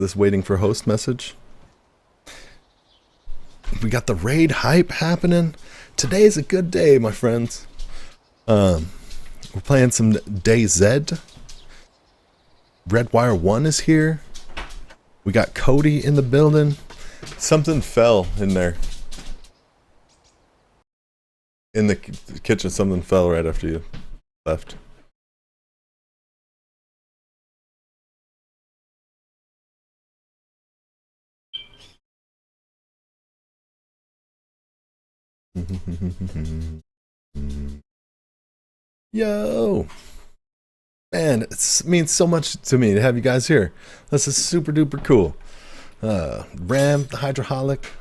this waiting for host message. We got the raid hype happening. Today is a good day, my friends. We're playing some DayZed. Redwire 1 is here. We got Cody in the building. Something fell in there. In the kitchen, something fell right after you left. Yo! Man, it means so much to me to have you guys here. This is super duper cool. Ram, the Hydraholic,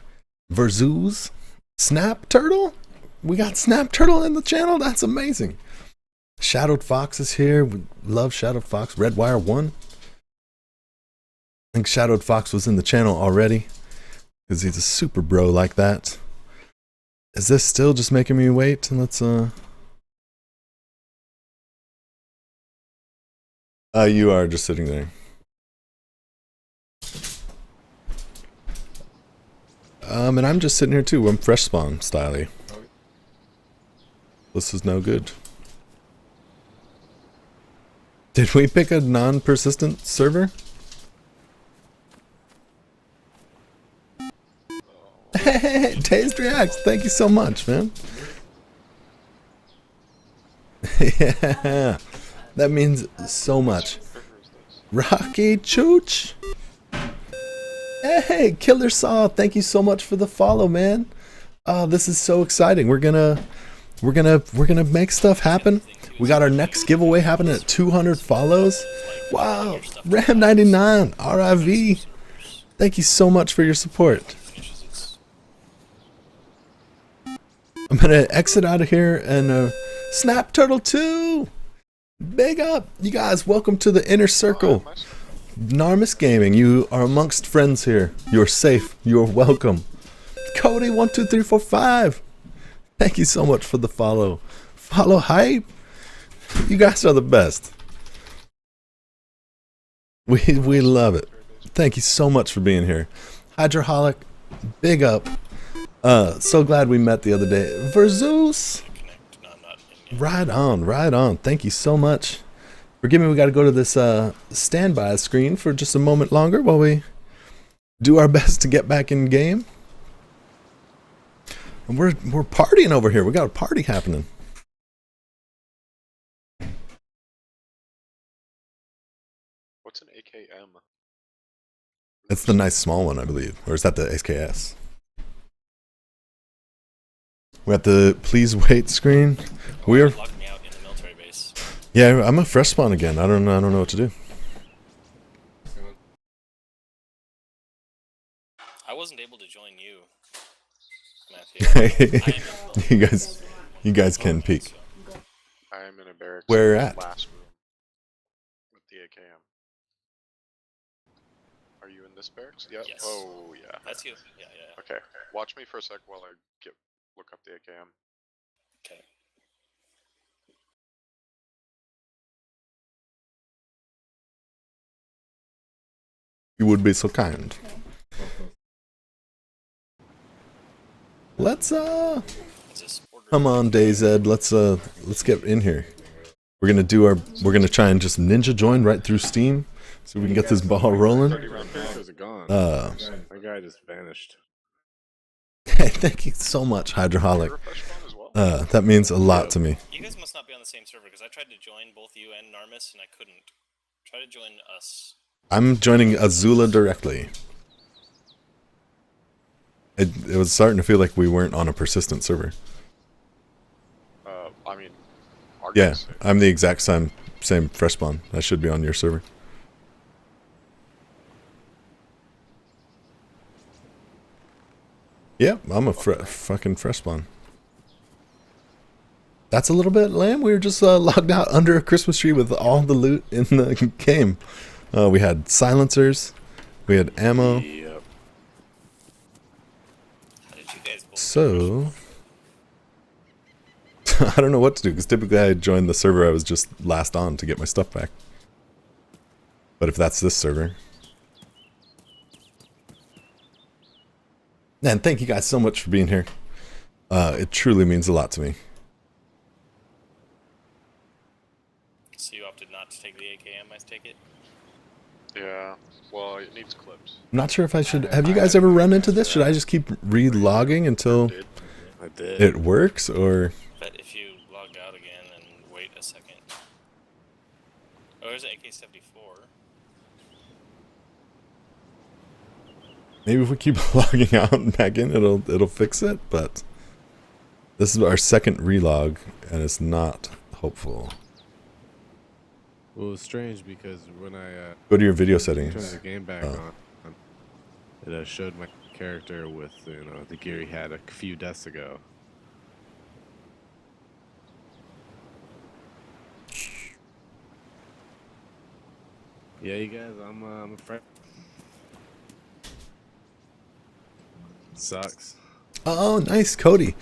Verzuz, Snap Turtle? We got Snap Turtle in the channel? That's amazing. Shadowed Fox is here. We love Shadowed Fox. Redwire 1. I think Shadowed Fox was in the channel already because he's a super bro like that. Is this still just making me wait? And let's you are just sitting there. And I'm just sitting here too. I'm fresh spawn styley. This is no good. Did we pick a non-persistent server? Hey, DayZed Reacts, thank you so much, man. Yeah, that means so much. Rocky Chooch. Hey, Killer Saw, thank you so much for the follow, man. This is so exciting. We're gonna make stuff happen. We got our next giveaway happening at 200 follows. Wow, Ram99, RIV. Thank you so much for your support. I'm gonna exit out of here and Snap Turtle 2. Big up, you guys. Welcome to the inner circle. Narmis Gaming, you are amongst friends here. You're safe. You're welcome. Cody 12345. Thank you so much for the follow. Follow hype. You guys are the best. We love it. Thank you so much for being here. Hydraholic, big up. So glad we met the other day. Verzuz. Right on, right on. Thank you so much. Forgive me, we got to go to this standby screen for just a moment longer while we do our best to get back in game. And we're partying over here. We got a party happening. What's an AKM? It's the nice small one, I believe. Or is that the SKS? We have the please wait screen. We're locked me out in the military base. Yeah, I'm a fresh spawn again. I don't know what to do. I wasn't able to join you, Matthew. you guys can peek. I am in a barracks. Where at? Last room with the AKM. Are you in this barracks? Yep. Yes. Oh yeah. That's you. Yeah. Okay. Watch me for a sec while I look up the AKM. Okay. You would be so kind. Let's come on, DayZed. Let's get in here. We're gonna try and just ninja join right through Steam so we can get this ball rolling. My guy just vanished. Hey, thank you so much, Hydraholic. That means a lot to me. You guys must not be on the same server because I tried to join both you and Narmis and I couldn't. Try to join us. I'm joining Azula directly. It was starting to feel like we weren't on a persistent server. I mean, yeah, I'm the exact same fresh spawn. I should be on your server. Yep, I'm a fucking fresh spawn. That's a little bit lame. We were just logged out under a Christmas tree with all the loot in the game. We had silencers. We had ammo. Yep. So I don't know what to do because typically I joined the server I was just last on to get my stuff back. But if that's this server, And thank you guys so much for being here. It truly means a lot to me. So you opted not to take the AKM, I take it? Yeah. Well, it needs clips. I'm not sure if I should. Have you guys ever run into this? Should I just keep re-logging until I did. it works, or? But if you log out again and wait a second. Oh, there's an AK-74. Maybe if we keep logging out and back in, it'll fix it. But this is our second relog, and it's not hopeful. Well, it's strange because when I Go to your video turned settings. the game back on, it showed my character with the gear he had a few deaths ago. Yeah, you guys, I'm afraid. Sucks. Oh, nice, Cody.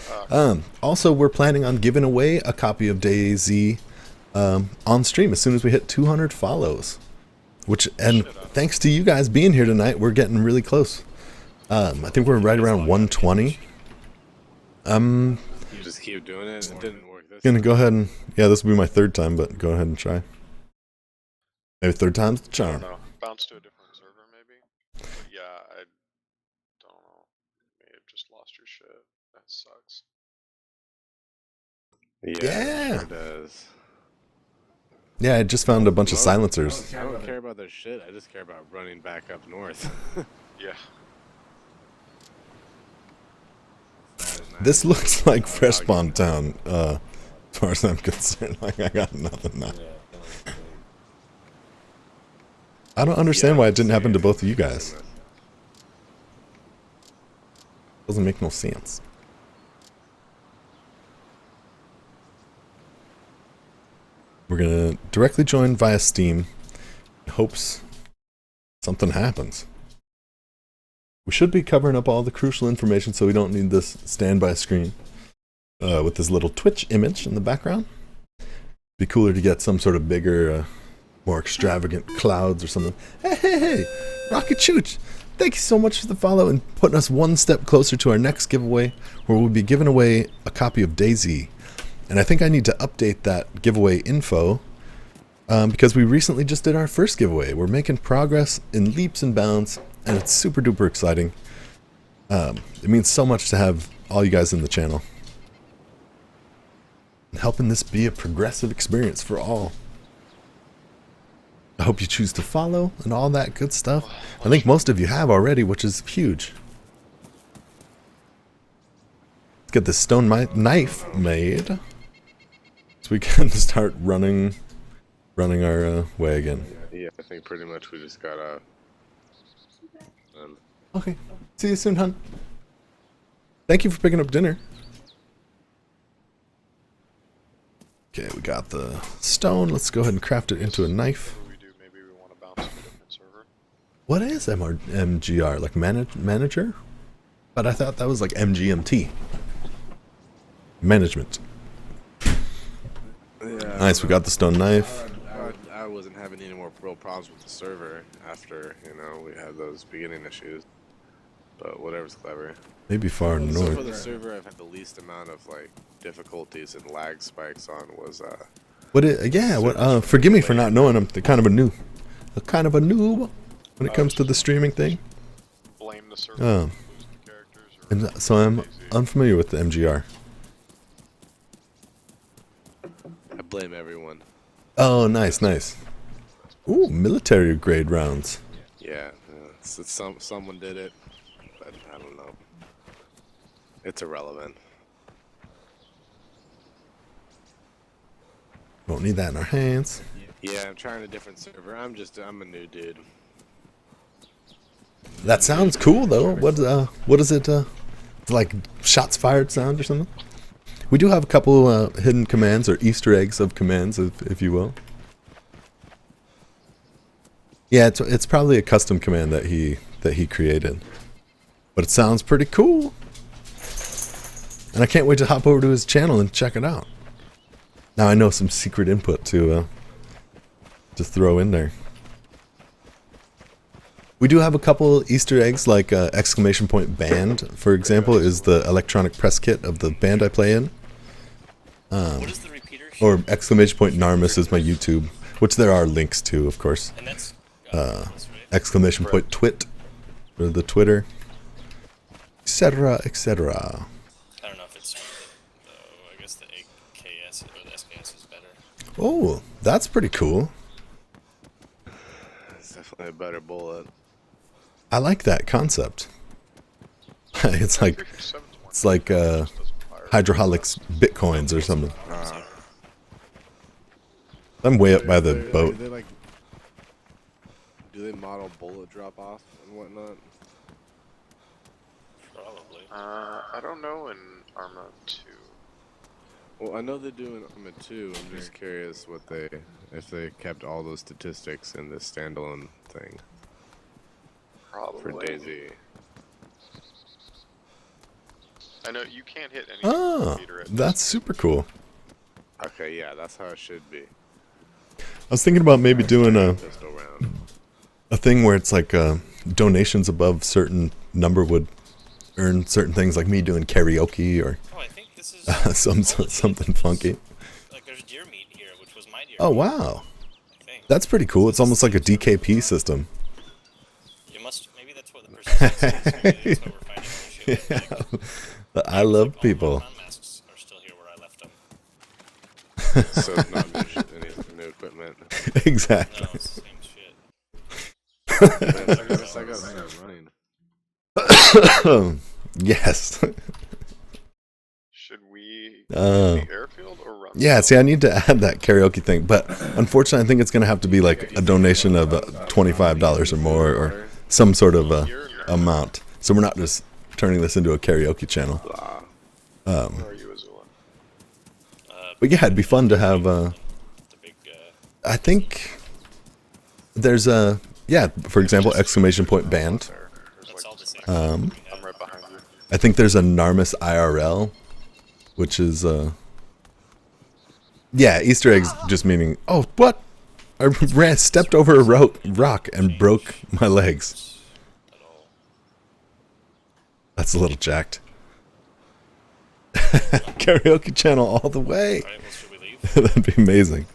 Also, we're planning on giving away a copy of DayZed on stream as soon as we hit 200 follows. And thanks to you guys being here tonight, we're getting really close. I think we're right around 120. You just keep doing it. It didn't work this Gonna go ahead and this will be my third time, but go ahead and try. Maybe third time's the I charm. don't know. Bounce to a different server, maybe. But yeah, I don't know. You may have just lost your shit. That sucks. Yeah. It sure does. Yeah, I just found a bunch of silencers. I don't care about their shit. I just care about running back up north. Yeah. This looks like Fresh Spawn Town, as far as I'm concerned. Like, I got nothing now. I don't understand why it didn't happen to both of you guys. Doesn't make no sense. We're gonna directly join via Steam. In hopes something happens. We should be covering up all the crucial information, so we don't need this standby screen with this little Twitch image in the background. Be cooler to get some sort of bigger, more extravagant clouds or something. Hey, Rocket Chooch! Thank you so much for the follow and putting us one step closer to our next giveaway, where we'll be giving away a copy of DayZed. And I think I need to update that giveaway info because we recently just did our first giveaway. We're making progress in leaps and bounds, and it's super duper exciting. It means so much to have all you guys in the channel, and helping this be a progressive experience for all. I hope you choose to follow and all that good stuff. I think most of you have already, which is huge. Let's get this stone knife made, so we can start running our way again. Yeah, I think pretty much we just gotta. Okay. See you soon, hon. Thank you for picking up dinner. Okay, we got the stone. Let's go ahead and craft it into a knife. Before we do, maybe we want to bounce to a different server. What is MGR? Like manager? But I thought that was like MGMT. Management. Yeah, Nice, we got the stone knife. I wasn't having any more real problems with the server after we had those beginning issues. But whatever's clever. Maybe far So for north. the server, I've had the least amount of difficulties and lag spikes on was Forgive me for not knowing. I'm kind of a noob when it comes to the streaming thing. Blame the server Oh. for losing characters. Or And so I'm DayZed. unfamiliar with the MGR. I blame everyone. Oh, nice. Ooh, military grade rounds. Yeah, someone did it, but I don't know. It's irrelevant. Won't need that in our hands. Yeah, I'm trying a different server. I'm a new dude. That sounds cool though. What is it? Like shots fired sound or something? We do have a couple hidden commands or Easter eggs of commands, if you will. Yeah, it's probably a custom command that he created, but it sounds pretty cool, and I can't wait to hop over to his channel and check it out. Now I know some secret input to throw in there. We do have a couple Easter eggs, like exclamation point band, for example, is the electronic press kit of the band I play in. What is the repeater? Or exclamation point Narmis is my YouTube, which there are links to, of course. And that's right? Exclamation point Twit, or the Twitter, etc., etc. I don't know if it's though. I guess the AKS or the SKS is better. Oh, that's pretty cool. It's definitely a better bullet. I like that concept. It's like Hydroholics Bitcoins or something. I'm way up by the boat. Do they model bullet drop off and whatnot? Probably. I don't know in Arma 2. Well, I know they do in Arma 2. I'm just curious if they kept all those statistics in this standalone thing. Probably. For DayZ. I know you can't hit any repeater at That's super cool. Okay, yeah, that's how it should be. I was thinking about maybe doing Pistol round. a thing where it's like donations above certain number would earn certain things, like me doing karaoke or Oh, I think this is something funky. Like there's deer meat here, which was my deer. Oh meat, wow, I think. that's pretty cool. It's almost like a DKP system. You must. Maybe that's what the person says. Maybe that's what we're finding the issue with, like, I love all people. my clown masks are still here where I left them. So it's not new equipment. Exactly. No, it's the same shit. I guess I got start running. Yes. Should we Uh, the airfield or run? Yeah, see, I need to add that karaoke thing, but unfortunately, I think it's going to have to be like a donation of $25 or more, or some sort of amount. So we're not just turning this into a karaoke channel. Where are you, Azula? But yeah, it'd be fun to have. The big. I think there's a for example, exclamation point band. That's all the same. I'm right behind you. I think there's a Narmis IRL, which is Easter eggs just meaning, oh, what? I stepped over a rock and broke my legs. At all. That's a little jacked. Karaoke channel all the way. Alright, well, should we leave? That'd be amazing.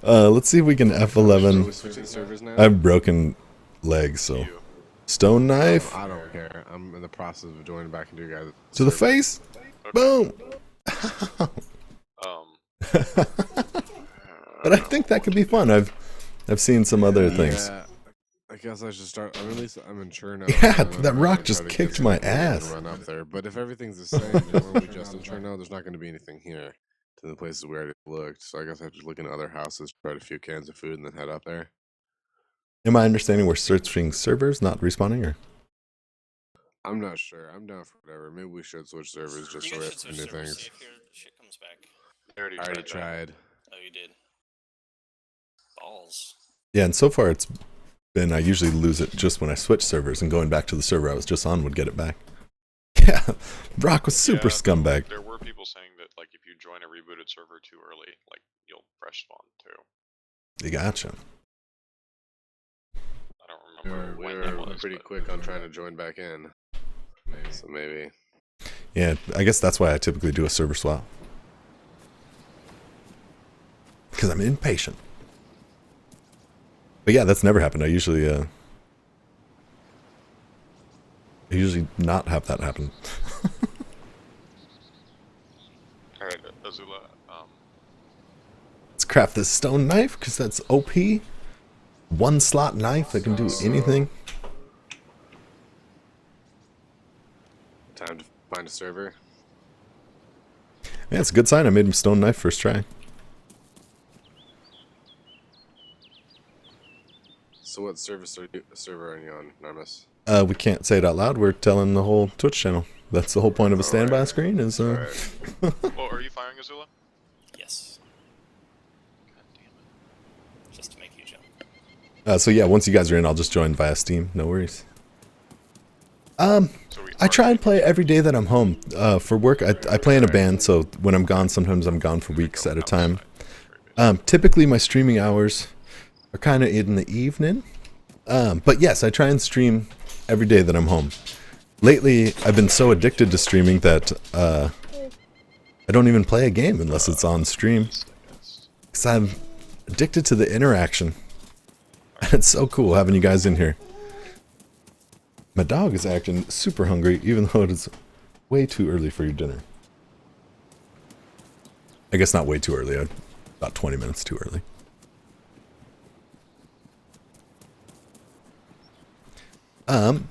Let's see if we can Are we F11. switching servers now? I have broken legs, so You. stone knife I don't care. I'm in the process of joining back into your guys. to the face. Boom. But I think that could be fun. I've seen some other things. Yeah, I guess I should start. I'm in Cherno. Yeah, and that I'm rock gonna just try to kicked get my something and ass. Run up there, but if everything's the same, then when we just in Cherno, there's not going to be anything here to the places we already looked. So I guess I have to look into other houses, try a few cans of food, and then head up there. Am I understanding we're searching servers, not respawning, or? I'm not sure. I'm down for whatever. Maybe we should switch servers just You so we guys have should some switch new servers, things. see if your shit comes back. I already I already that. tried. Oh, you did. Balls. Yeah, and so far it's been I usually lose it just when I switch servers, and going back to the server I was just on would get it back. Yeah, Brock was super Yeah, scumbag. There were people saying that like if you join a rebooted server too early, like you'll fresh spawn too. You gotcha. I don't remember We when were that was. pretty but- quick on trying to join back in. So maybe. Yeah, I guess that's why I typically do a server swap. Because I'm impatient. But yeah, that's never happened. I usually not have that happen. Alright, Azula, Let's craft this stone knife, because that's OP. One slot knife that can do anything. Time to find a server. Yeah, it's a good sign I made him stone knife first try. So what server are you on, Narmis? We can't say it out loud. We're telling the whole Twitch channel. That's the whole point of a standby Alright. screen is Alright. well, are you firing Azula? Yes. God damn it. Just to make you jump. so yeah, once you guys are in, I'll just join via Steam. No worries. So I try and play every day that I'm home. For work, I play in a band, so when I'm gone, sometimes I'm gone for weeks at a time. Typically, my streaming hours are kind of in the evening, But yes, I try and stream every day that I'm home. Lately, I've been so addicted to streaming that I don't even play a game unless it's on stream. Because I'm addicted to the interaction. And it's so cool having you guys in here. My dog is acting super hungry, even though it is way too early for your dinner. I guess not way too early, about 20 minutes too early.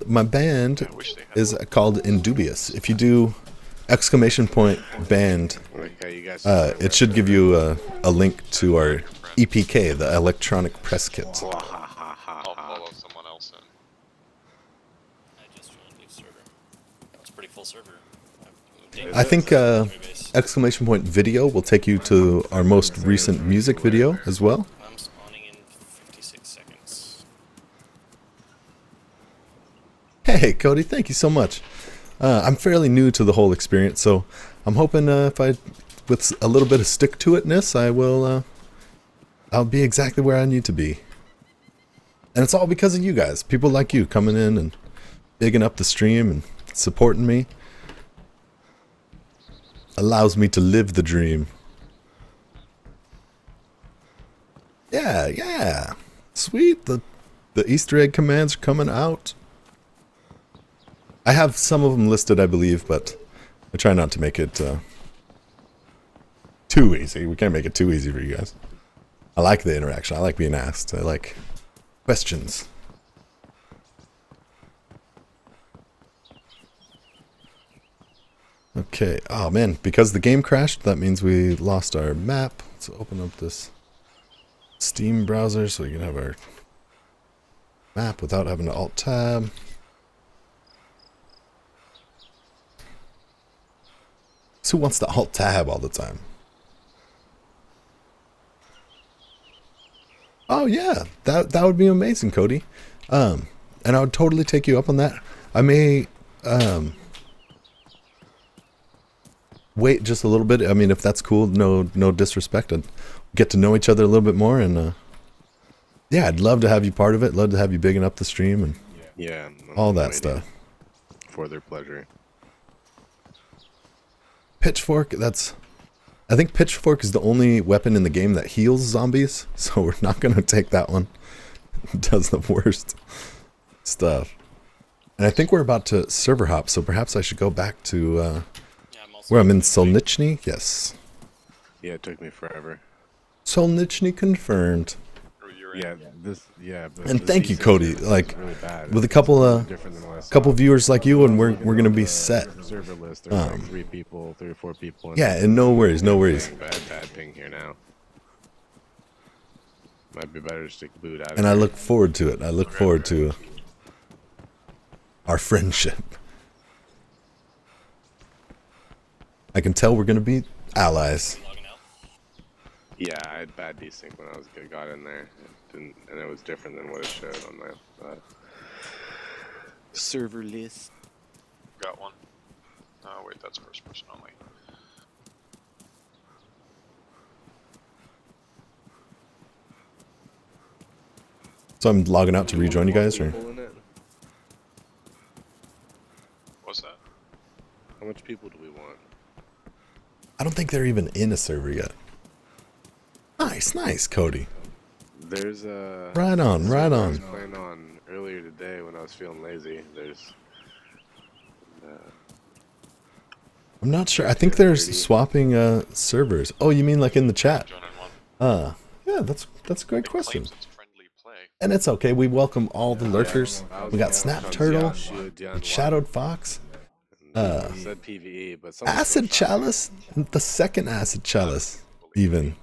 My band is called Indubious. If you do !band, it should give you a link to our EPK, the Electronic Press Kit. I'll follow someone else in. I just joined the server. It's a pretty full server. I think !video will take you to our most recent music video as well. I'm spawning in 56 seconds. Hey, Cody, thank you so much. I'm fairly new to the whole experience, so I'm hoping with a little bit of stick-to-itness, I'll be exactly where I need to be. And it's all because of you guys, people like you coming in and bigging up the stream and supporting me. Allows me to live the dream. Yeah. Sweet, the Easter egg commands are coming out. I have some of them listed, I believe, but I try not to make it too easy. We can't make it too easy for you guys. I like the interaction. I like being asked. I like questions. Okay. Oh, man. Because the game crashed, that means we lost our map. Let's open up this Steam browser so we can have our map without having to Alt-Tab. Who wants to Alt-Tab all the time? Oh yeah, that would be amazing, Cody. And I would totally take you up on that. I may wait just a little bit. I mean, if that's cool, no disrespect. I'd get to know each other a little bit more, and yeah, I'd love to have you part of it. Love to have you bigging up the stream and all that stuff. For their pleasure. Pitchfork, I think Pitchfork is the only weapon in the game that heals zombies, so we're not going to take that one. It does the worst stuff. And I think we're about to server hop, so perhaps I should go back to where I'm in Solnichny. Yes. Yeah, it took me forever. Solnichny confirmed. But and thank you, Cody. Like, really bad. with a couple viewers like you, and we're gonna be set. Server list, there's like 3 or 4 people. Yeah, and no worries. Bad ping here now. Might be better to stick boot out. And I look forward to it. I look forward to our friendship. I can tell we're gonna be allies. Yeah, I had bad desync when I got in there. And it was different than what it showed on my server list. Got one. Oh wait, that's first person only. So I'm logging out to rejoin you guys, or? What's that? How much people do we want? I don't think they're even in a server yet. Nice, Cody. There's a right on. I was playing on earlier today when I was feeling lazy. There's I'm not sure. I think they're swapping servers. Oh, you mean like in the chat? Yeah, that's a great question. It's friendly play. And it's okay. We welcome all the lurkers. We got Snap Turtle, and Shadowed Fox, said PvE, but Acid Chalice, the second Acid Chalice, even.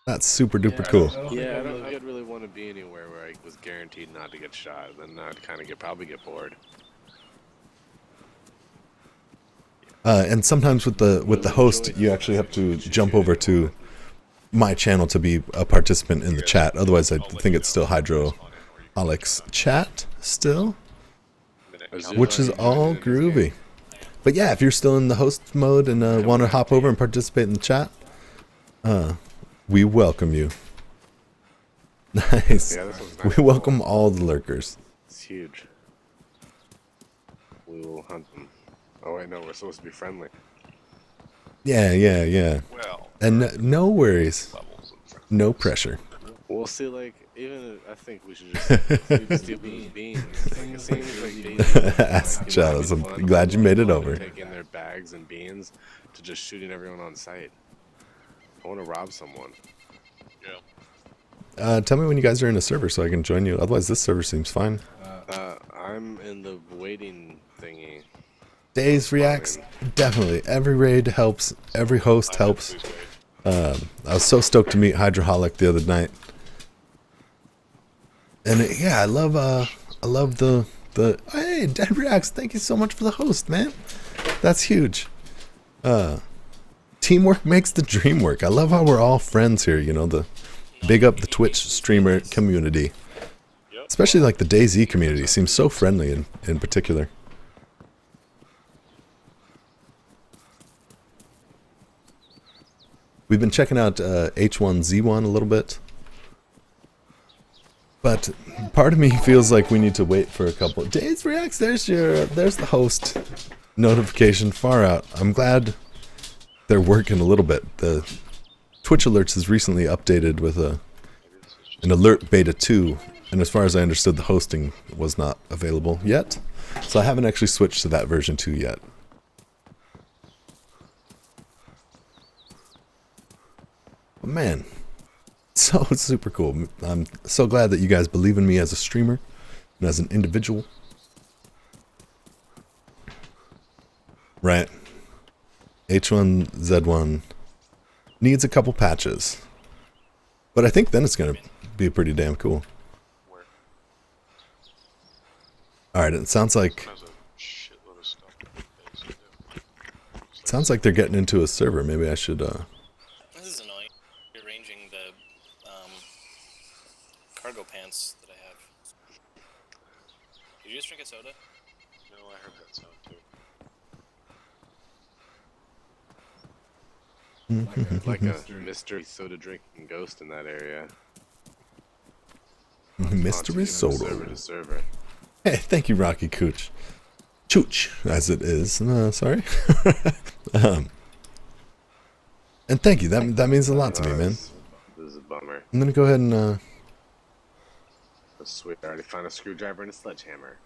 That's super duper cool. Yeah, I don't think I'd really want to be anywhere where I was guaranteed not to get shot. Then I'd kind of probably get bored. And sometimes with the host, you actually have to jump over to my channel to be a participant in the chat. Otherwise, I think it's still Hydroholic's chat still, which is all groovy. But yeah, if you're still in the host mode and want to hop over and participate in the chat, we welcome you. Nice. We welcome all the lurkers. It's huge. We will hunt them. Oh wait, no, we're supposed to be friendly. Yeah. Well, And no worries. levels of friendly. No pressure. We'll see, like, even I think we should just steal people's beans. Like, it seems like DayZed, That's like, it might jealous. be I'm fun glad you for made it people over. to take in their bags and beans to just shooting everyone on sight. I want to rob someone. Yeah. Tell me when you guys are in a server so I can join you. Otherwise, this server seems fine. I'm in the waiting thingy. Days reacts, definitely. Every raid helps. Every host helps. Please wait. I was so stoked to meet Hydraholic the other night. And yeah, I love the hey, Dead Reacts, thank you so much for the host, man. That's huge. Teamwork makes the dream work. I love how we're all friends here, you know, the big up the Twitch streamer community. Yep. Especially like the DayZ community seems so friendly in particular. We've been checking out H1Z1 a little bit. But part of me feels like we need to wait for a couple days. Reacts, there's the host notification far out. I'm glad they're working a little bit. The Twitch alerts is recently updated with an alert beta 2, and as far as I understood, the hosting was not available yet. So I haven't actually switched to that version 2 yet. But man, so super cool. I'm so glad that you guys believe in me as a streamer and as an individual. Right. H1Z1 needs a couple patches. But I think then it's going to be pretty damn cool. Where? Alright, it sounds like There's a shitload of stuff that they do. they're getting into a server. Maybe I should This is annoying. Rearranging the cargo pants that I have. Did you just drink a soda? No, I heard that sound too. Like a mystery soda drinking ghost in that area. mystery Server soda. to server. Hey, thank you, Rocky Cooch. Chooch, as it is. Sorry. And thank you. That means a lot to me, man. This is a bummer. I'm gonna go ahead and That's sweet. I already found a screwdriver and a sledgehammer.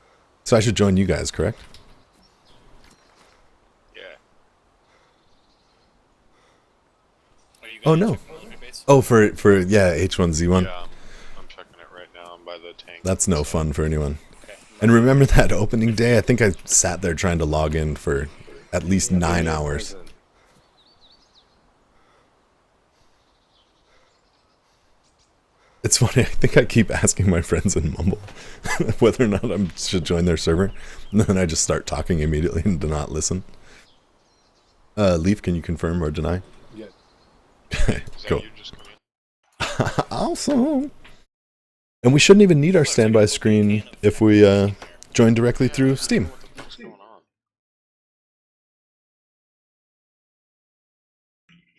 so I should join you guys, correct? Yeah. Are you Oh, gonna no. check the military base? Oh, for yeah, H1Z1. Yeah, I'm checking it right now. I'm by the tank. That's no fun for anyone. Okay. And remember that opening day? I think I sat there trying to log in for at least 9 hours. Present. It's funny. I think I keep asking my friends in Mumble whether or not I should join their server, and then I just start talking immediately and do not listen. Leaf, can you confirm or deny? Yeah. Is that Cool. you just come in? Awesome. And we shouldn't even need our standby screen if we join directly through Steam. What the fuck's going on?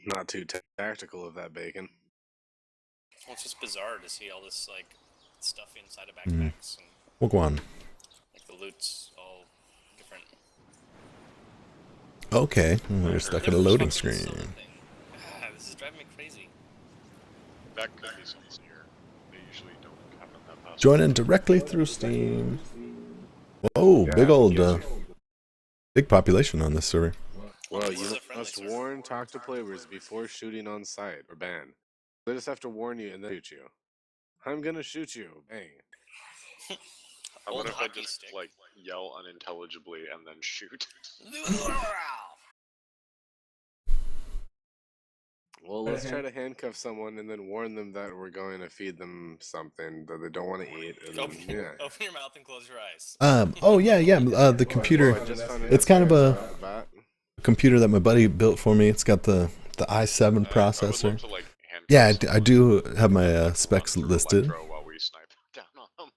Not too tactical of that bacon. Well, it's just bizarre to see all this like stuff inside of Mhm. backpacks and We'll go on. like the loot's all different. Okay, we're stuck at a There's loading fucking screen. soda thing. This is driving me crazy. That could be something here. They usually don't happen that fast. Join in directly through Steam. Whoa, big old, big population on this server. Well, This is you a friendly must server. warn talk to players before shooting on sight or ban. They just have to warn you and then shoot you. I'm gonna shoot you. Bang. I Old wonder if I hockey just stick. like yell unintelligibly and then shoot. Well, let's try to handcuff someone and then warn them that we're going to feed them something that they don't want to eat. And then, Open, yeah. open your mouth and close your eyes. Oh yeah, the computer. I just found It's kind of a bat. computer that my buddy built for me. It's got the i7 I would processor. love to, like, handcuff Yeah, someone I do have my and specs run through listed. electro while we snipe down on them.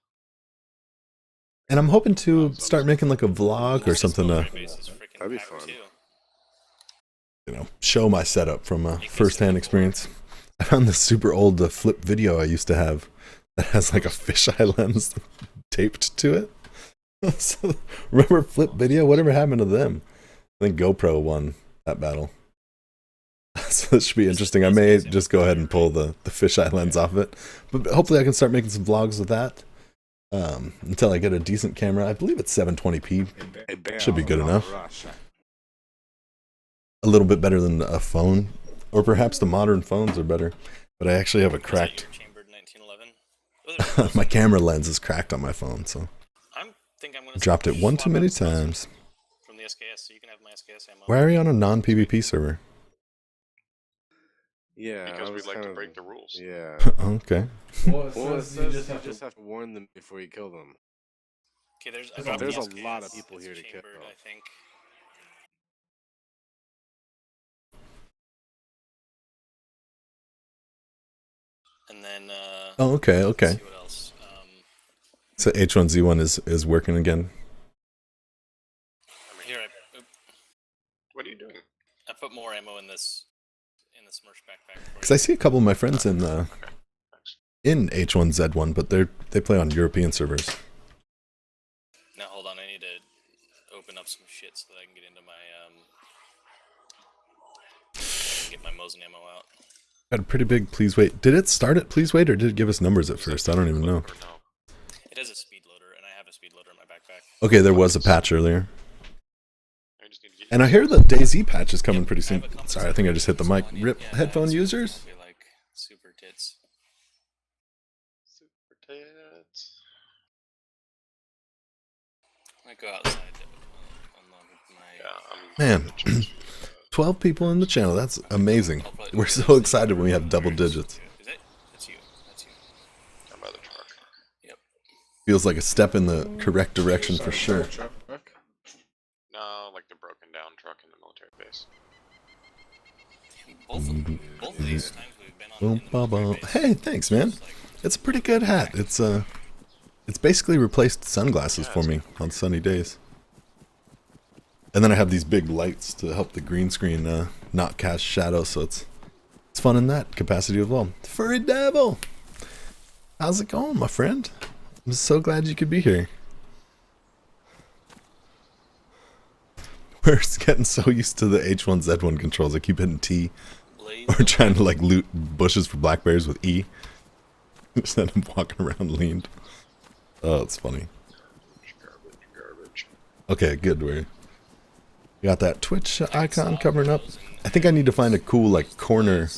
And I'm hoping to start making like a vlog or This something to, military base is freaking That'd be packed, fun. too. show my setup from first-hand experience. I found this super old flip video I used to have that has like a fisheye lens taped to it. So, remember Flip Video? Whatever happened to them? I think GoPro won that battle. So this should be interesting. I may just go ahead and pull the fisheye lens off it. But hopefully I can start making some vlogs with that. Until I get a decent camera. I believe it's 720p. Should be good enough. A little bit better than a phone. Or perhaps the modern phones are better. But I actually have a cracked... my camera lens is cracked on my phone, so... Dropped it one too many times. From the SKS, so you can have my SKS ammo. Why are you on a non-PvP server? Yeah, Because we'd like to break the rules. Yeah. Okay. Well, it says you just have to warn them before you kill them. Okay, there's a lot of people here to kill. I think. And then. Oh, okay, okay. Let's see what else. So H1Z1 is working again. Here, What are you doing? I put more ammo in this merch backpack. Because I see a couple of my friends in H1Z1, but they play on European servers. Now hold on, I need to open up some shit so that I can get into my get my Mosin ammo out. Got a pretty big please wait. Did it start at please wait or did it give us numbers at first? I don't even know. It has a speed loader, and I have a speed loader in my backpack. Okay, there was a patch earlier. And I hear the DayZed patch is coming pretty soon. Sorry, I think I just hit the mic. RIP headphone users? Like super tits. Super tits. I might go outside to unlock my... Man, 12 people in the channel. That's amazing. We're so excited when we have double digits. Is it? That's you. That's you. I'm by the truck. Yep. Feels like a step in the correct direction for sure. No, like the broken down truck in the military base. Both of these times we've been on in the military base, Hey, thanks, man. It's a pretty good hat. It's basically replaced sunglasses for me on sunny days. And then I have these big lights to help the green screen not cast shadows, so it's fun in that capacity as well. Furry Devil! How's it going, my friend? I'm so glad you could be here. We're getting so used to the H1Z1 controls. I keep hitting T. Or trying to like loot bushes for blackberries with E. Instead of walking around leaned. Oh, it's funny. Garbage. Okay, good. We got that Twitch icon covering up. I think I need to find a cool like corner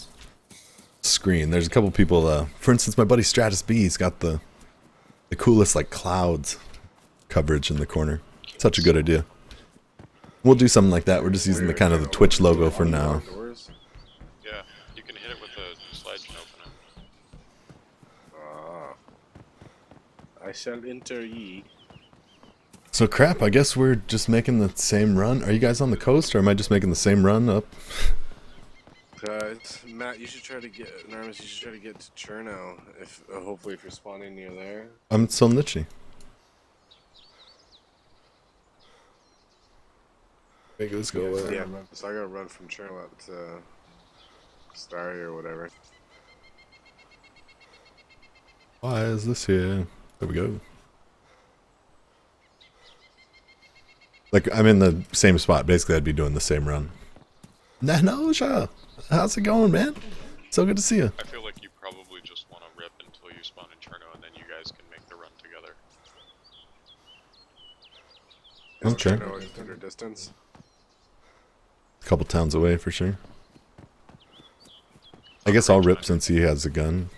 screen. There's a couple people, for instance, my buddy Stratus B's got the coolest like clouds coverage in the corner. Such a good idea. We'll do something like that. We're just using the kind of the Twitch logo for now. Yeah, you can hit it with a slide and open it. I shall enter ye. So crap, I guess we're just making the same run. Are you guys on the coast or am I just making the same run up? Matt, you should try to get Narmis. You should try to get to Chernow. If hopefully if you're spawning near there. I'm Solnichi. Make this go away. Yeah, so I gotta run from Chernow up to Starry or whatever. Why is this here? There we go. Like, I'm in the same spot. Basically, I'd be doing the same run. Nanosha! How's it going, man? So good to see you. I feel like you probably just want to rip until you spawn in Cherno, and then you guys can make the run together. Okay. Chernow is under distance. A couple towns away, for sure. I guess I'll rip since he has a gun.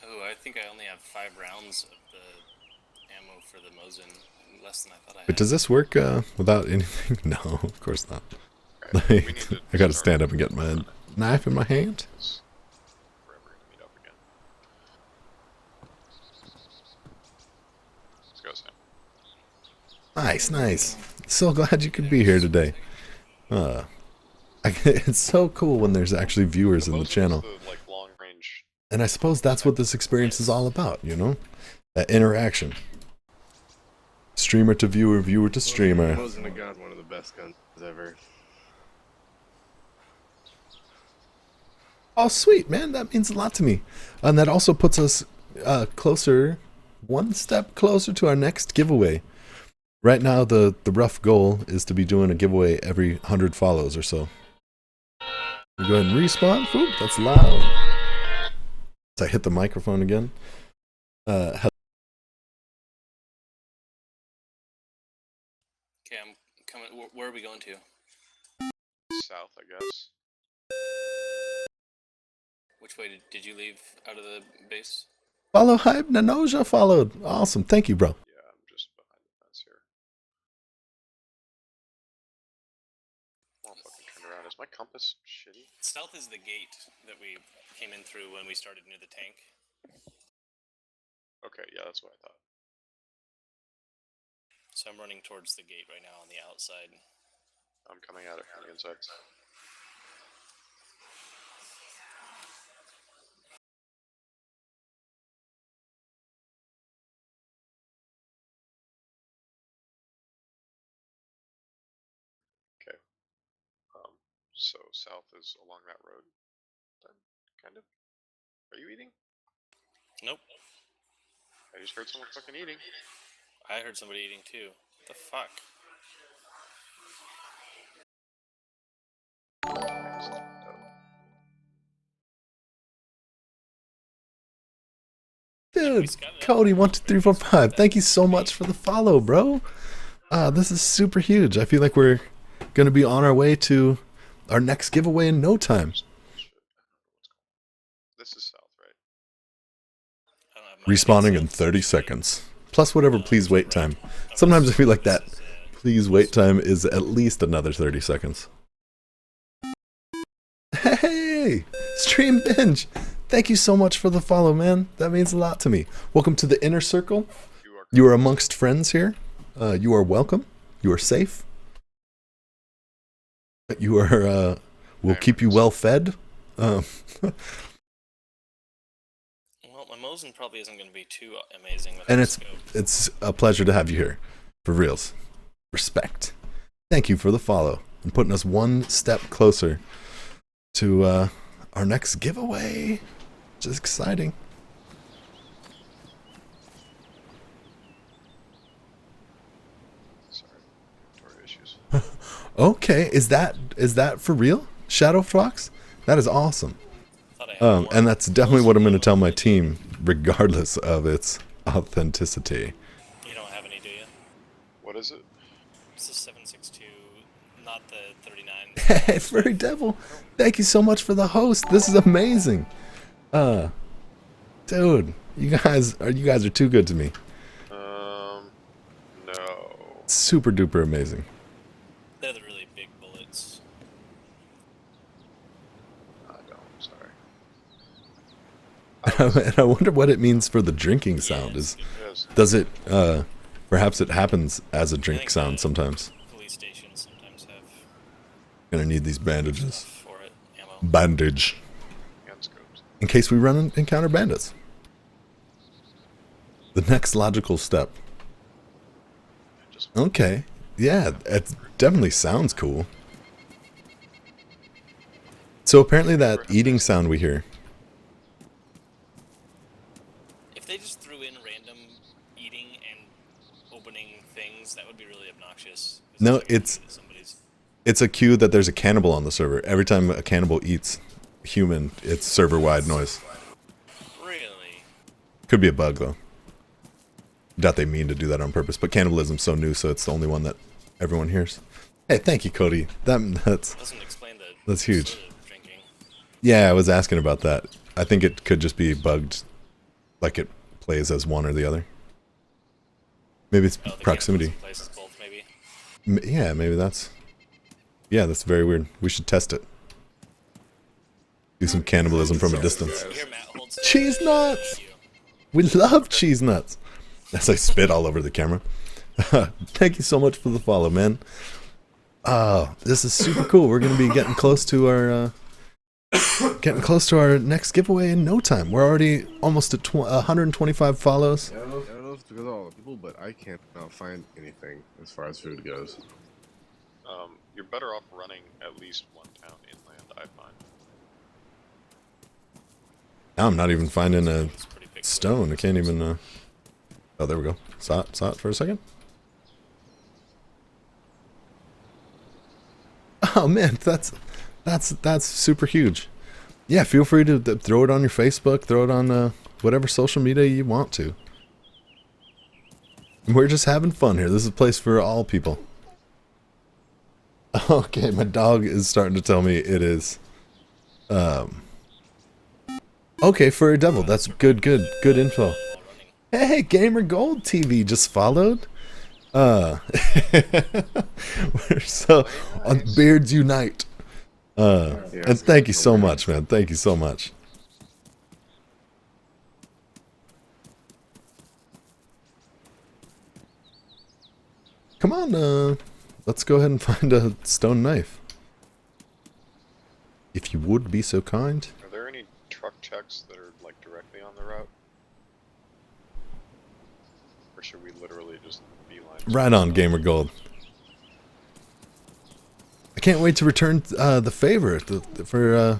Oh, I think I only have 5 rounds of the ammo for the Mosin. Less than I thought I had. But does this work without anything? No, of course not. Okay, we need to I gotta start stand up and get my knife in my hand. Forever to meet up again. Let's go, Sam. Nice, nice. So glad you could be here today. It's so cool when there's actually viewers in the channel. The, like, long range. And I suppose that's what this experience is all about, you know? That interaction. Streamer to viewer, viewer to streamer. Mosin of God, one of the best guns ever. Oh, sweet, man. That means a lot to me. And that also puts us closer, one step closer to our next giveaway. Right now, the rough goal is to be doing a giveaway every 100 follows or so. We'll go ahead and respawn. Oop, that's loud. So I hit the microphone again. Okay, I'm coming. Where are we going to? South, I guess. Which way did you leave out of the base? Follow Hype Nanoja followed. Awesome. Thank you, bro. Yeah, I'm just behind the fence here. Well, fucking turn around. Is my compass shitty? South is the gate that we came in through when we started near the tank. Okay, yeah, that's what I thought. So I'm running towards the gate right now on the outside. I'm coming at it from the inside. Okay. So south is along that road. Then, kind of. Are you eating? Nope. I just heard someone fucking eating. I heard somebody eating too. What the fuck? Dude, Cody 12345. Thank you so much for the follow, bro. This is super huge. I feel like we're gonna be on our way to our next giveaway in no time. This is south, right? I don't have my Respawning in headset. 30 seconds. Plus whatever please wait time. Sometimes I feel like that please wait time is at least another 30 seconds. Hey! Stream Binge! Thank you so much for the follow, man. That means a lot to me. Welcome to the inner circle. You are amongst friends here. You are welcome. You are safe. You are, we'll keep you well fed. Well, my Mosin probably isn't going to be too amazing. And without it's a pleasure to have you here. For reals. Respect. Thank you for the follow and putting us one step closer to our next giveaway. Which is exciting. Sorry. Inventory issues. Okay, is that for real? Shadow Fox? That is awesome. Thought I had more. And that's definitely what I'm going to tell my team, regardless of its authenticity. You don't have any, do you? What is it? It's the 762, not the 39. Hey, Furry Devil, thank you so much for the host. This is amazing. Dude, you guys are too good to me. No. Super duper amazing. They're the really big bullets. I don't. Sorry. And I wonder what it means for the drinking sound. Yes. Does it perhaps it happens as a I drink think sound the sometimes. Police stations sometimes have Gonna need these bandages. stuff for it. Ammo. Bandage. Gun scopes. In case we encounter bandits. The next logical step. Just Okay. Yeah, it definitely sounds cool. So apparently that eating sound we hear. If they just threw in random eating and opening things, that would be really obnoxious. No, like it's- somebody's. It's a cue that there's a cannibal on the server. Every time a cannibal eats human, it's server-wide noise. Really? Could be a bug though. Doubt they mean to do that on purpose, but cannibalism's so new, so it's the only one that everyone hears. Hey, thank you, Cody. That's Doesn't explain the. That's huge. soda drinking. yeah. I was asking about that. I think it could just be bugged, like it plays as one or the other. Maybe it's Oh, the proximity. cannibalism places both, maybe. Yeah, maybe that's. Yeah, that's very weird. We should test it. Do some cannibalism from a distance. Here, Matt, hold still. Cheese nuts! We love cheese nuts. As I spit all over the camera. Thank you so much for the follow, man. This is super cool. We're gonna be getting close to our next giveaway in no time. We're already almost at 125 follows. I don't know if it's because of all the people, but I can't find anything as far as food goes. You're better off running at least one town inland, I find. Now I'm not even finding a It's pretty quick stone. I can't even. Oh, there we go. Saw it for a second. Oh man, that's super huge. Yeah, feel free to throw it on your Facebook, throw it on whatever social media you want to. We're just having fun here. This is a place for all people. Okay, my dog is starting to tell me it is. Okay, for a devil. That's good info. Hey, Gamer Gold TV just followed. We're so on Beards Unite. And thank you so much, man. Thank you so much. Come on, let's go ahead and find a stone knife. If you would be so kind. Are there any truck checks that are like directly on the route? Or should we literally just beeline? Right on, Gamer Gold. I can't wait to return the favor for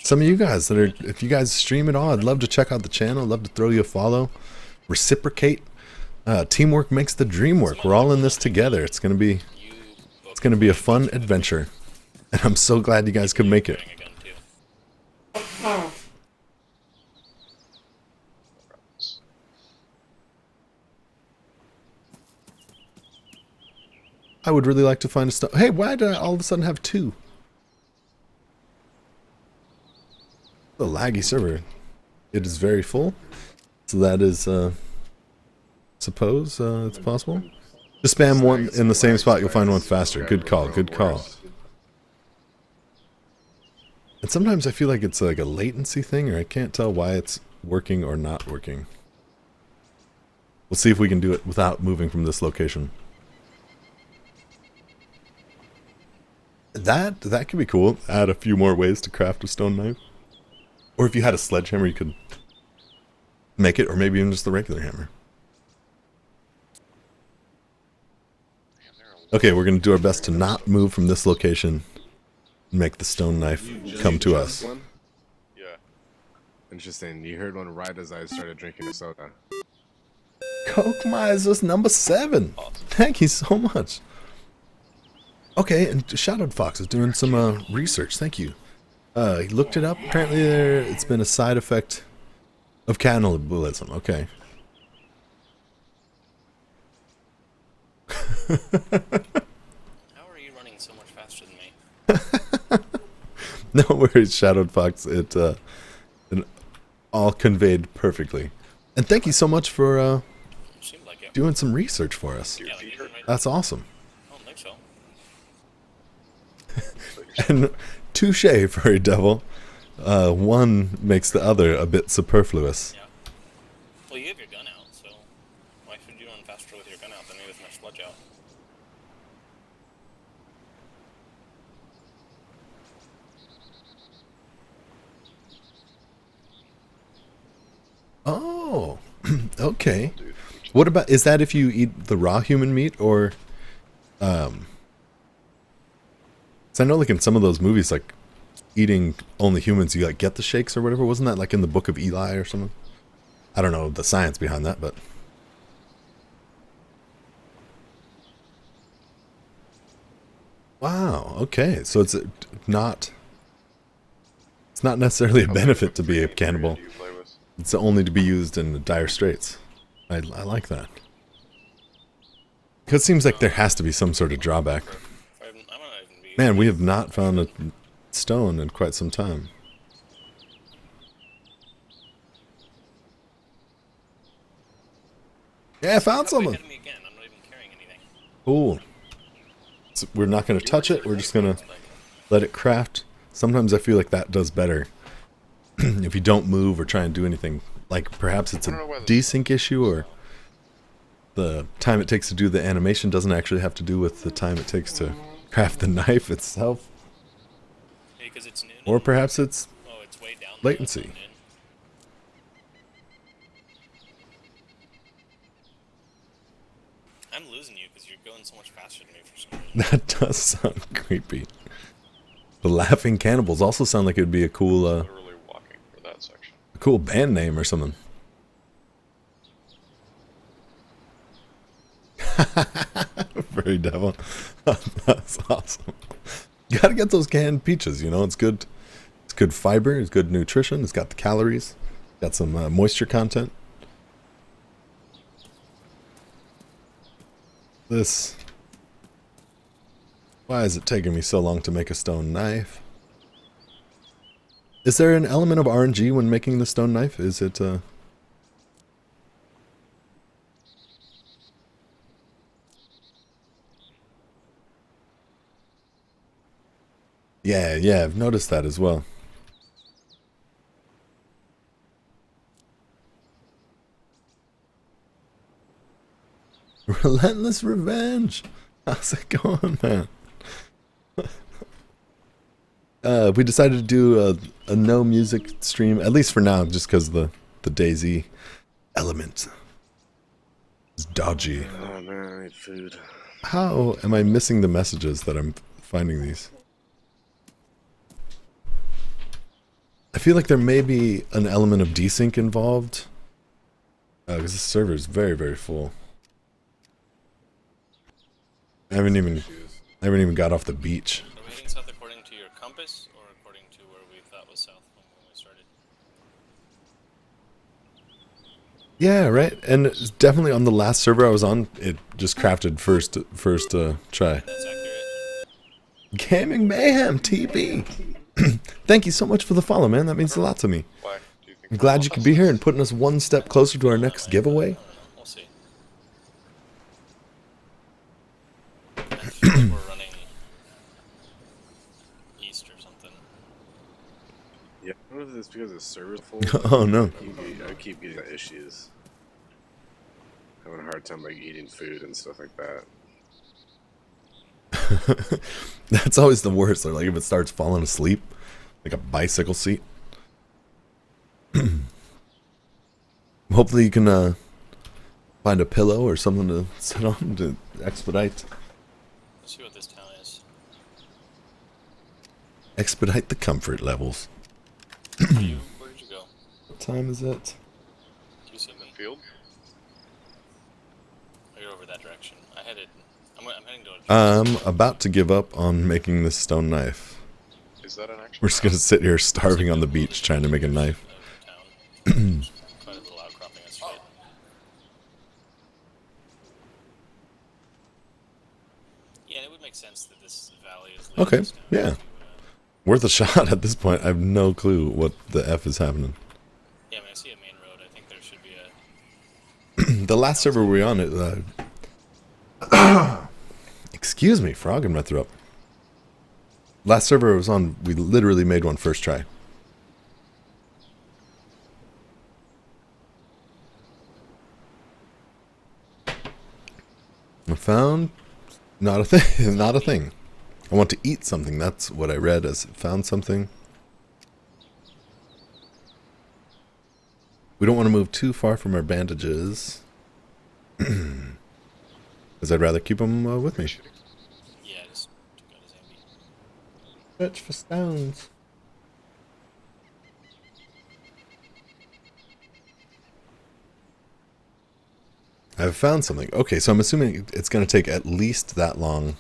some of you guys that are. If you guys stream at all, I'd love to check out the channel. I'd love to throw you a follow, reciprocate. Teamwork makes the dream work. We're all in this together. It's gonna be a fun adventure, and I'm so glad you guys could make it. I would really like to find a stone. Hey, why did I all of a sudden have two? The laggy server. It is very full, so that is. Suppose it's possible. Just spam one in the same spot, you'll find one faster. Good call, good call. And sometimes I feel like it's like a latency thing, or I can't tell why it's working or not working. We'll see if we can do it without moving from this location. That could be cool. Add a few more ways to craft a stone knife. Or if you had a sledgehammer, you could make it, or maybe even just the regular hammer. Okay, we're going to do our best to not move from this location and make the stone knife come to us. Yeah. Interesting. You heard one right as I started drinking a soda. Coke Mize was number 7. Thank you so much. Okay, and Shadowed Fox is doing some research. Thank you. He looked it up. Apparently it's been a side effect of cannibalism. Okay. How are you running so much faster than me? No worries, Shadowed Fox. It all conveyed perfectly. And thank you so much for Seemed like it. doing some research for us. Yeah, like you right. That's awesome. I don't think so. And touche, furry devil. One makes the other a bit superfluous. Yeah. Well, you have your gun out, so why should you run faster with your gun out than me with my sludge out? Oh, okay. What about, is that if you eat the raw human meat, or, so I know like in some of those movies, like eating only humans, you like get the shakes or whatever. Wasn't that like in the Book of Eli or something? I don't know the science behind that, but. Wow. Okay. So it's not necessarily a benefit to be a cannibal. Do you play with? It's only to be used in dire straits. I like that. Because it seems like there has to be some sort of drawback. I might not even be. Man, we have not found a stone in quite some time. Yeah, I found Halfway someone. ahead of me again. I'm not even carrying anything. Cool. So we're not going to touch it. We're just going to let it craft. Sometimes I feel like that does better. If you don't move or try and do anything. Like perhaps it's a desync issue, or the time it takes to do the animation doesn't actually have to do with the time it takes to craft the knife itself. Yeah, because it's noon. Or perhaps it's Oh, it's way down. latency. Noon. I'm losing you because you're going so much faster than me for some reason. That does sound creepy. The Laughing Cannibals also sound like it would be a cool Literally walking for that section. band name or something. Very devil. That's awesome. You gotta get those canned peaches, you know, it's good. It's good fiber, it's good nutrition, it's got the calories, got some moisture content. This. Why is it taking me so long to make a stone knife? Is there an element of RNG when making the stone knife? Is it Yeah, I've noticed that as well. Relentless Revenge! How's it going, man? We decided to do a no music stream, at least for now, just because the DayZ element is dodgy. Oh man, I need food. How am I missing the messages that I'm finding these? I feel like there may be an element of desync involved. Because this server is very, very full. I haven't even got off the beach. Are we heading south according to your compass, or according to where we thought was south when we started? Yeah, right. And it's definitely on the last server I was on, it just crafted first try. That's accurate. Gaming Mayhem TB. Thank you so much for the follow, man. That means a lot to me. Why do you think? I'm glad you could be here and putting us one step closer to our next giveaway. I don't know. We'll see. I feel like we're running east or something. Yeah, I don't know if it's because the server's full. Oh no. I keep getting issues. Having a hard time like eating food and stuff like that. That's always the worst. Like if it starts falling asleep, like a bicycle seat. Hopefully you can find a pillow or something to sit on to expedite. Let's see what this town is. Expedite the comfort levels. Where did you go? What time is it? You see me? Field? Oh, you're over that direction. I'm heading to a I'm about to give up on making this stone knife. Is that an actual? We're just gonna sit here starving on the beach trying to make a knife. Quite a little outcropping of shit. Yeah, it would make sense that this valley is leading Okay, us down yeah. to, Worth a shot at this point. I have no clue what the F is happening. yeah, I mean, I see a main road. I think there should be a... The last server we were on, it. Excuse me, frog in my throat. Last server I was on, we literally made one first try. I found not a thing. Not a thing. I want to eat something. That's what I read as found something. We don't want to move too far from our bandages. Because I'd rather keep them with me. Yeah, just took out his ambi. Search for stones. I've found something. Okay, so I'm assuming it's going to take at least that long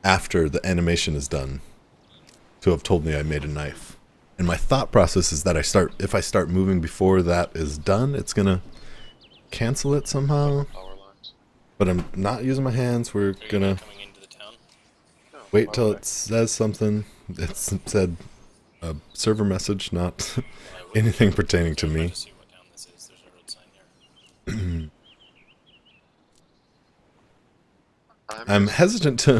after the animation is done to have told me I made a knife. And my thought process is that if I start moving before that is done, it's going to cancel it somehow. Power lines. But I'm not using my hands. We're Are you going not to coming into the town? No, wait why till would I? it says something. It said a server message, not Well, I would- anything pertaining to I'm me. about to see what town this is. There's a road sign here. I'm hesitant to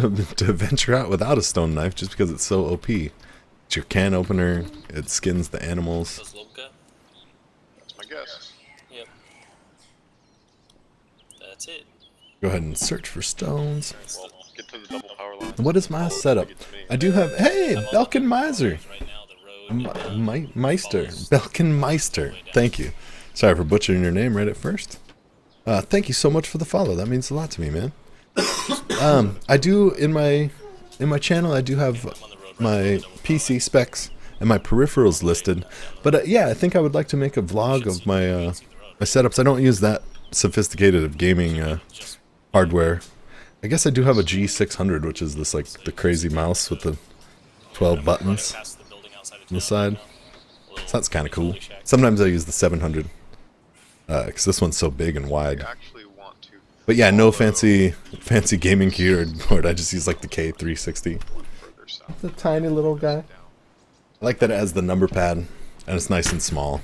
venture out without a stone knife just because it's so OP. It's your can opener. It skins the animals. Does Lobka? That's my guess. Yep. That's it. Go ahead and search for stones. Well, get to the double power line. What is my All setup? it gets me. I do have. Hey, I'm on the Belkin road Miser. right now. The road Meister. follows Belkin Meister. Thank you. Sorry for butchering your name right at first. Thank you so much for the follow. That means a lot to me, man. I do in my channel. I do have my PC specs and my peripherals listed. But yeah, I think I would like to make a vlog of my my setups. I don't use that sophisticated of gaming hardware. I guess I do have a G600, which is this like the crazy mouse with the 12 buttons Past the building outside of on the town side. right now. So that's kind of cool. Holy shack. Sometimes I use the 700 because this one's so big and I wide. actually want to. But yeah, no follow fancy gaming keyboard. I just use like the K360. one further south. The tiny little guy. Down. I like that it has the number pad and it's nice and small.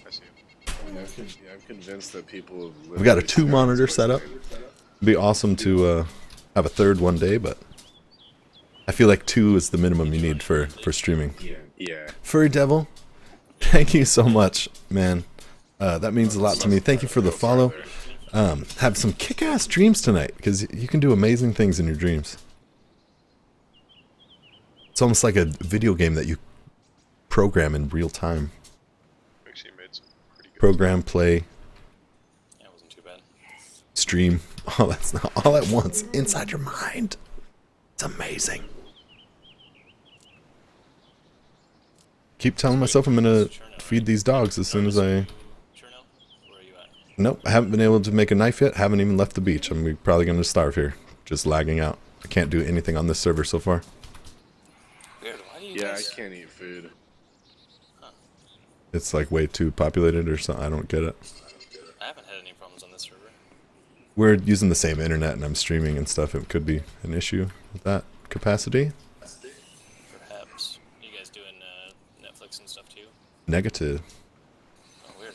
I see it. I mean, I'm convinced that people. Have We've got a literally 2-monitor spent setup. It'd be awesome to have a third one day, but I feel like 2 is the minimum you need for streaming. Yeah. Furry Devil, thank you so much, man. That means a lot to me. Thank you for the follow. Have some kick-ass dreams tonight, because you can do amazing things in your dreams. It's almost like a video game that you program in real time. Actually made some pretty good. Program, play, Yeah, it wasn't too bad. stream, all at once, inside your mind. It's amazing. Keep telling myself I'm gonna feed these dogs as soon as I... Sure now? Where are you at? Nope, I haven't been able to make a knife yet. Haven't even left the beach. I'm probably gonna starve here. Just lagging out. I can't do anything on this server so far. Weird. Why do you Yeah, I guys... can't eat food. It's like way too populated or something. I don't get it. I haven't had any problems on this server. We're using the same internet and I'm streaming and stuff. It could be an issue with that capacity. Perhaps. You guys doing Netflix and stuff too? Negative. Oh, weird.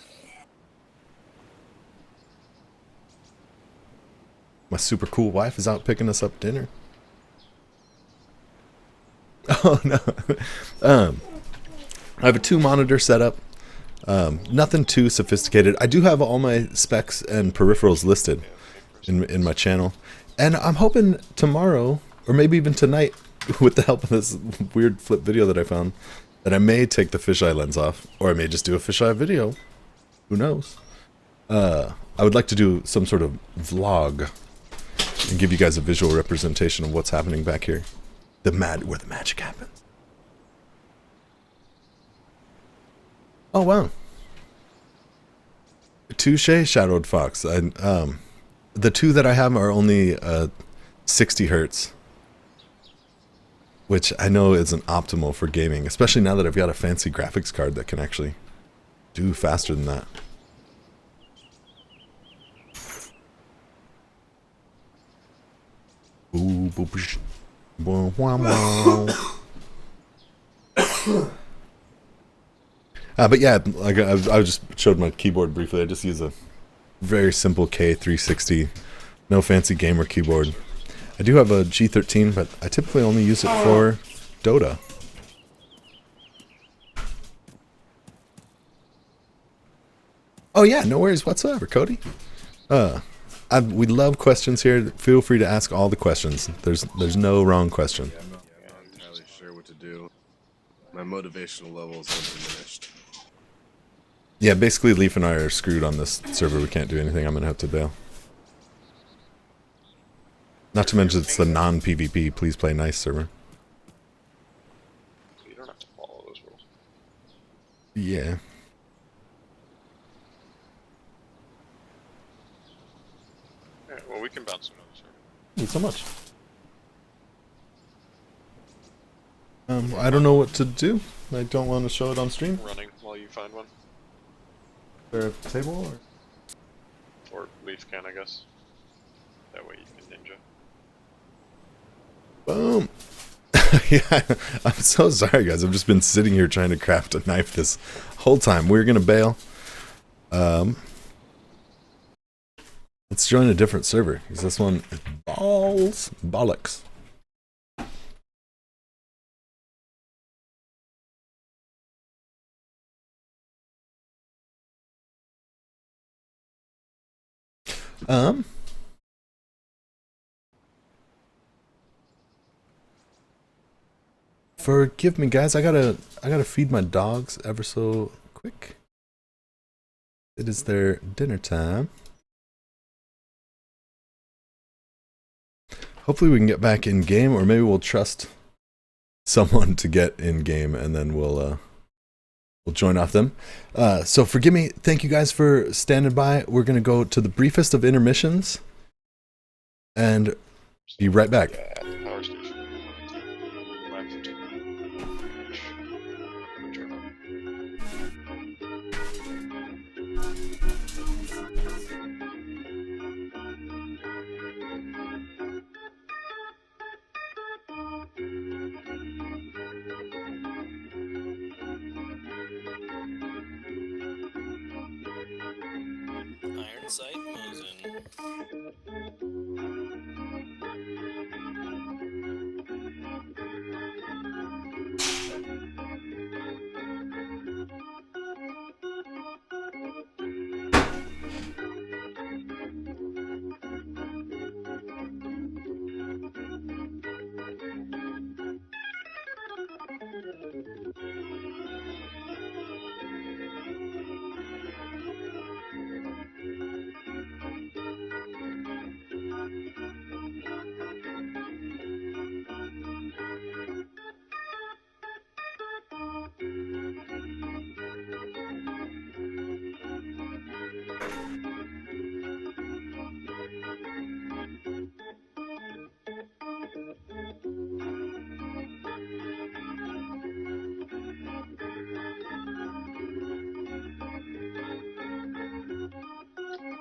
My super cool wife is out picking us up dinner. Oh no. I have a 2-monitor setup. Nothing too sophisticated. I do have all my specs and peripherals listed in my channel. And I'm hoping tomorrow, or maybe even tonight, with the help of this weird flip video that I found, that I may take the fisheye lens off, or I may just do a fisheye video. Who knows? I would like to do some sort of vlog and give you guys a visual representation of what's happening back here. Where the magic happens. Oh wow. Touche, Shadowed Fox. The 2 that I have are only 60 hertz, which I know isn't optimal for gaming, especially now that I've got a fancy graphics card that can actually do faster than that. Ooh, boop, wow, wow. But yeah, like I just showed my keyboard briefly. I just use a very simple K360, no fancy gamer keyboard. I do have a G13, but I typically only use it for Dota. Oh yeah, no worries whatsoever, Cody. We love questions here. Feel free to ask all the questions. There's no wrong question. I'm not entirely sure what to do. My motivational levels are diminished. Yeah, basically Leaf and I are screwed on this server. We can't do anything. I'm gonna have to bail. Not to mention it's the non-PvP please play nice server. You don't have to follow those rules. Yeah. Alright, well we can bounce another server. Thank you so much. I don't know what to do. I don't want to show it on stream. Running while you find one. Is there a table or? Or Leaf can, I guess. That way you can ninja. Boom. Yeah, I'm so sorry, guys. I've just been sitting here trying to craft a knife this whole time. We're gonna bail. Let's join a different server because this one is bollocks. Forgive me, guys. I gotta feed my dogs ever so quick. It is their dinner time. Hopefully we can get back in game, or maybe we'll trust someone to get in game, and then we'll join off them. So forgive me. Thank you guys for standing by. We're gonna go to the briefest of intermissions. and be right back. Yeah, at the power station. Left. Turn on. Iron sight, Mosin.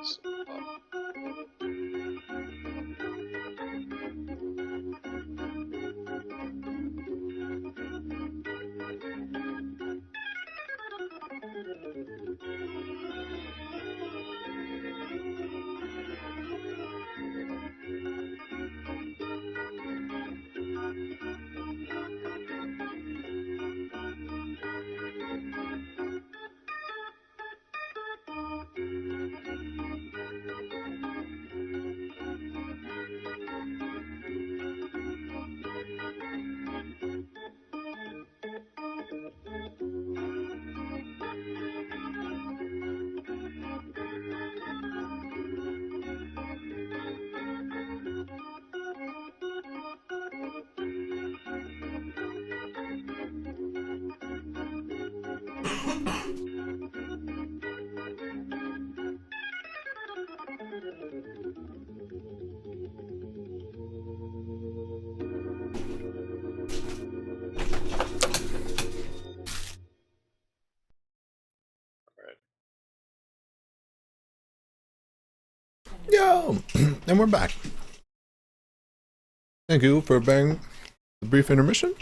So, alright. Yo, and we're back. Thank you for bearing the brief intermission.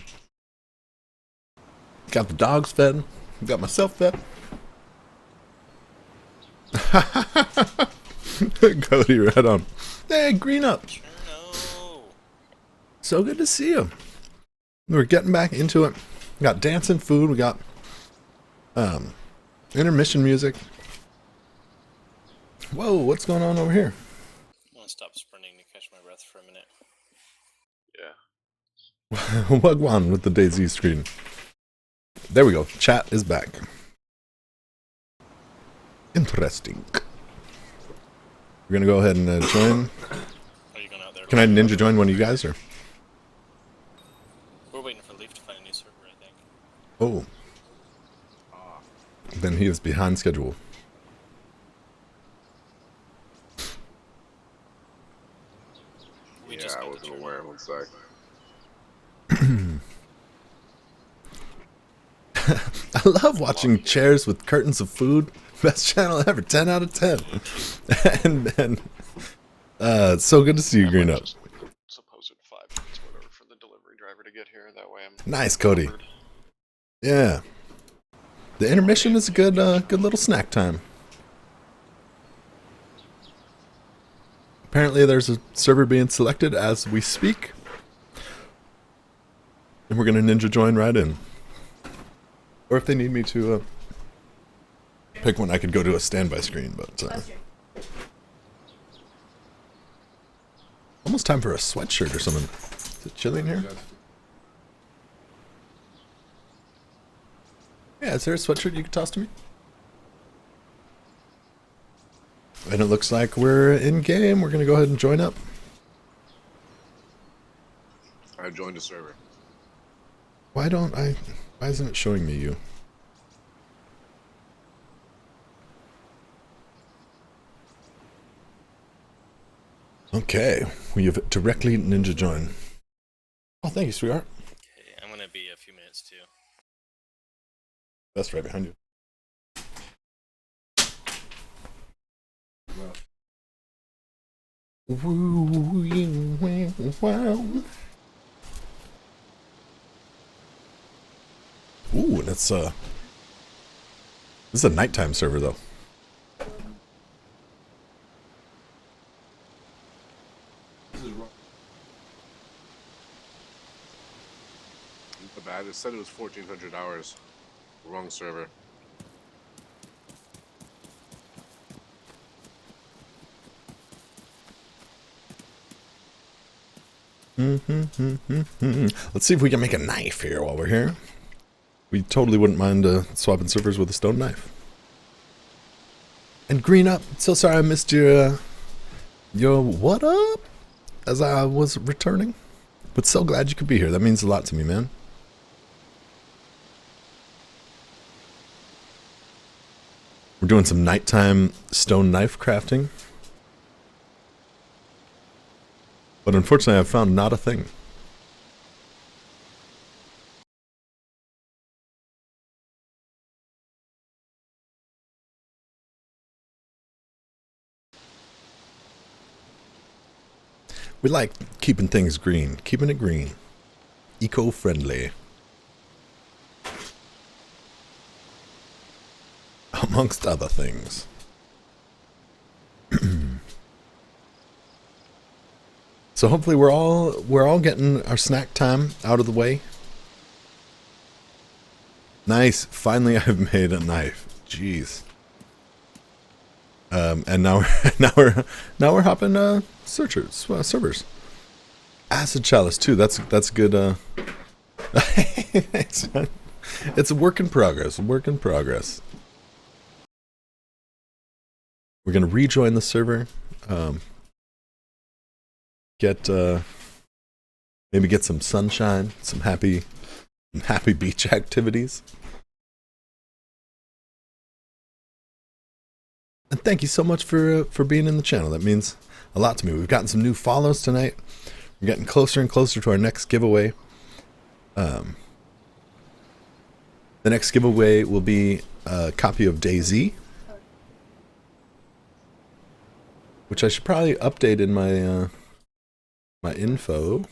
Got the dogs fed. Got myself fed. Cody, right on. Hey, green up. No. So good to see you. We're getting back into it. We got dancing food. We got intermission music. Whoa, what's going on over here? I want to stop sprinting to catch my breath for a minute. Yeah. Wagwan with the DayZed screen. There we go. Chat is back. Interesting. We're gonna go ahead and join. Are you going out there? Can I ninja join one of you guys, or? We're waiting for Leaf to find a new server, I think. Oh. Then he is behind schedule. We Yeah, just I got wasn't the turn. aware. One sec. I love watching chairs with curtains of food. Best channel ever. 10 out of 10. and it's so good to see you, I Green might Up. just wait the supposed 5 minutes, whatever, for the delivery driver to get here. That way I'm Nice, Cody. covered. Yeah. The intermission is a good good little snack time. Apparently there's a server being selected as we speak. And we're going to ninja join right in. Or if they need me to pick one, I could go to a standby screen, but almost time for a sweatshirt or something. Is it chilly in here? Yeah, is there a sweatshirt you could toss to me? And it looks like we're in game. We're going to go ahead and join up. I joined a server. Why isn't it showing me you? Okay, we have directly ninja join. Oh, thank you, sweetheart. Okay, I'm gonna be a few minutes too. That's right behind you. Ooh, that's this is a nighttime server though. Not bad. It said it was 1,400 hours. Wrong server. Let's see if we can make a knife here while we're here. We totally wouldn't mind swapping servers with a stone knife. And Green Up, so sorry I missed your what up as I was returning. But so glad you could be here. That means a lot to me, man. We're doing some nighttime stone knife crafting. But unfortunately, I've found not a thing. We like keeping things green, keeping it green. Eco-friendly. Amongst other things. So hopefully we're all getting our snack time out of the way. Nice. Finally I've made a knife. Jeez. And now we're hopping servers. Acid chalice too. That's good. It's a work in progress. Work in progress. We're gonna rejoin the server. Maybe get some sunshine, some happy beach activities. And thank you so much for being in the channel. That means a lot to me. We've gotten some new follows tonight. We're getting closer and closer to our next giveaway. The next giveaway will be a copy of DayZed, which I should probably update in my my info,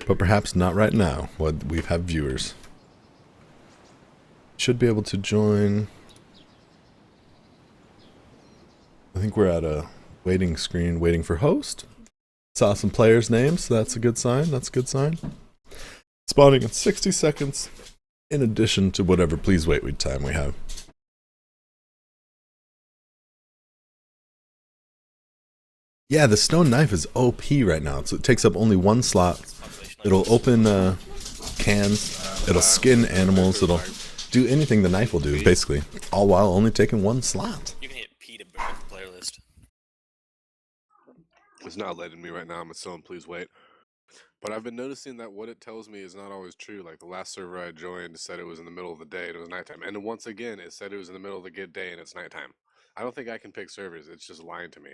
but perhaps not right now. We have viewers. Should be able to join. I think we're at a waiting screen, waiting for host. Saw some players' names, so that's a good sign. That's a good sign. Spawning in 60 seconds, in addition to whatever please wait time we have. Yeah, the stone knife is OP right now. So it takes up only one slot. It'll open cans. It'll skin animals. It'll do anything the knife will do, basically. All while only taking one slot. You can hit P to bring up the player list. It's not letting me right now. I'm still on please wait. But I've been noticing that what it tells me is not always true. Like the last server I joined said it was in the middle of the day and it was nighttime. And once again, it said it was in the middle of the good day and it's nighttime. I don't think I can pick servers. It's just lying to me.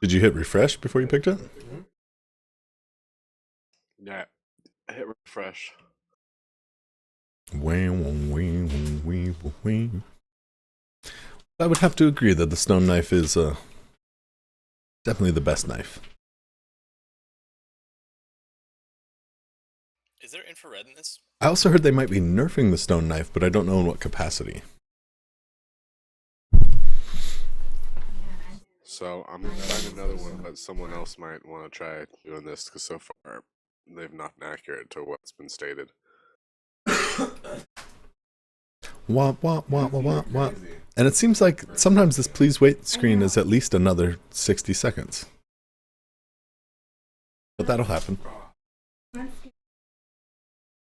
Did you hit refresh before you picked it? Yeah, hit refresh. I would have to agree that the stone knife is definitely the best knife. Is there infrared in this? I also heard they might be nerfing the stone knife, but I don't know in what capacity. So I'm gonna find another one, but someone else might want to try doing this because so far they've not been accurate to what's been stated. Wah, wah, wah, wah, wah, wah. And it seems like sometimes this please wait screen is at least another 60 seconds. But that'll happen.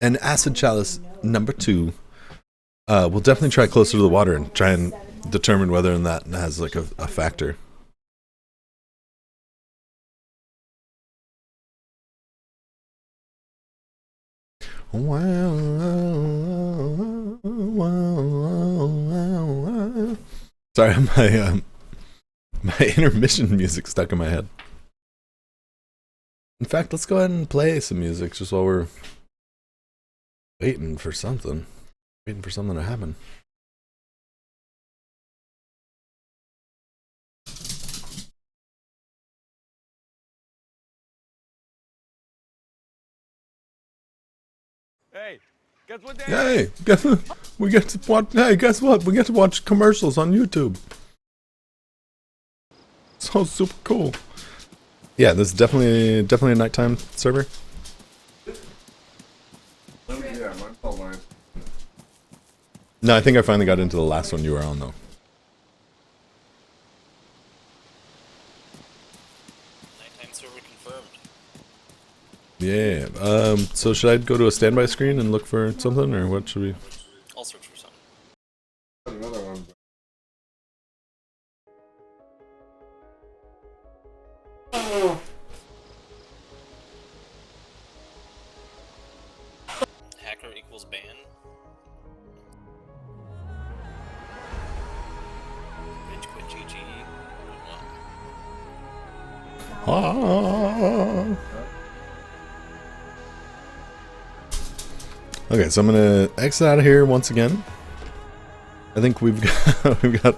And acid chalice number 2. We'll definitely try closer to the water and try and determine whether or not that has like a factor. Sorry, my intermission music stuck in my head. In fact, let's go ahead and play some music just while we're waiting for something. Waiting for something to happen. Hey, guess what day? Hey, we get to watch. Hey, guess what? We get to watch commercials on YouTube. So super cool. Yeah, this is definitely a nighttime server. Yeah, mine's all mine. No, I think I finally got into the last one you were on though. Nighttime server confirmed. Yeah. So should I go to a standby screen and look for something, or what should we? I'll search for something. Another one. Hacker equals ban. Rage quit GG. Ah. Okay, so I'm gonna exit out of here once again. I think we've got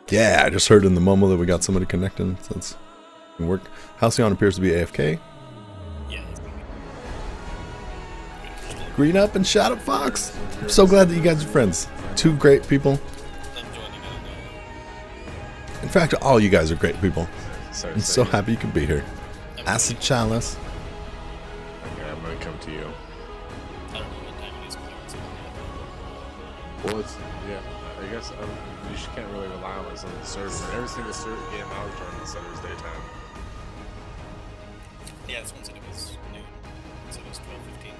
Okay, yeah, I just heard in the mumble that we got somebody connecting, so that's gonna work. Halcyon appears to be AFK. yeah, that's gonna be. Green up and shout up Fox. I'm so glad that you guys are friends. Two great people. I'm joining out. In fact, all you guys are great people. Sorry, I'm so happy you could be here. Acid Chalice. Okay, I'm gonna come to you. I don't know what time it is. Well, it's yeah. I guess you can't really rely on this on the server. Every single game I was trying to set is daytime. Yeah, this one said it was noon. So it was 12:15.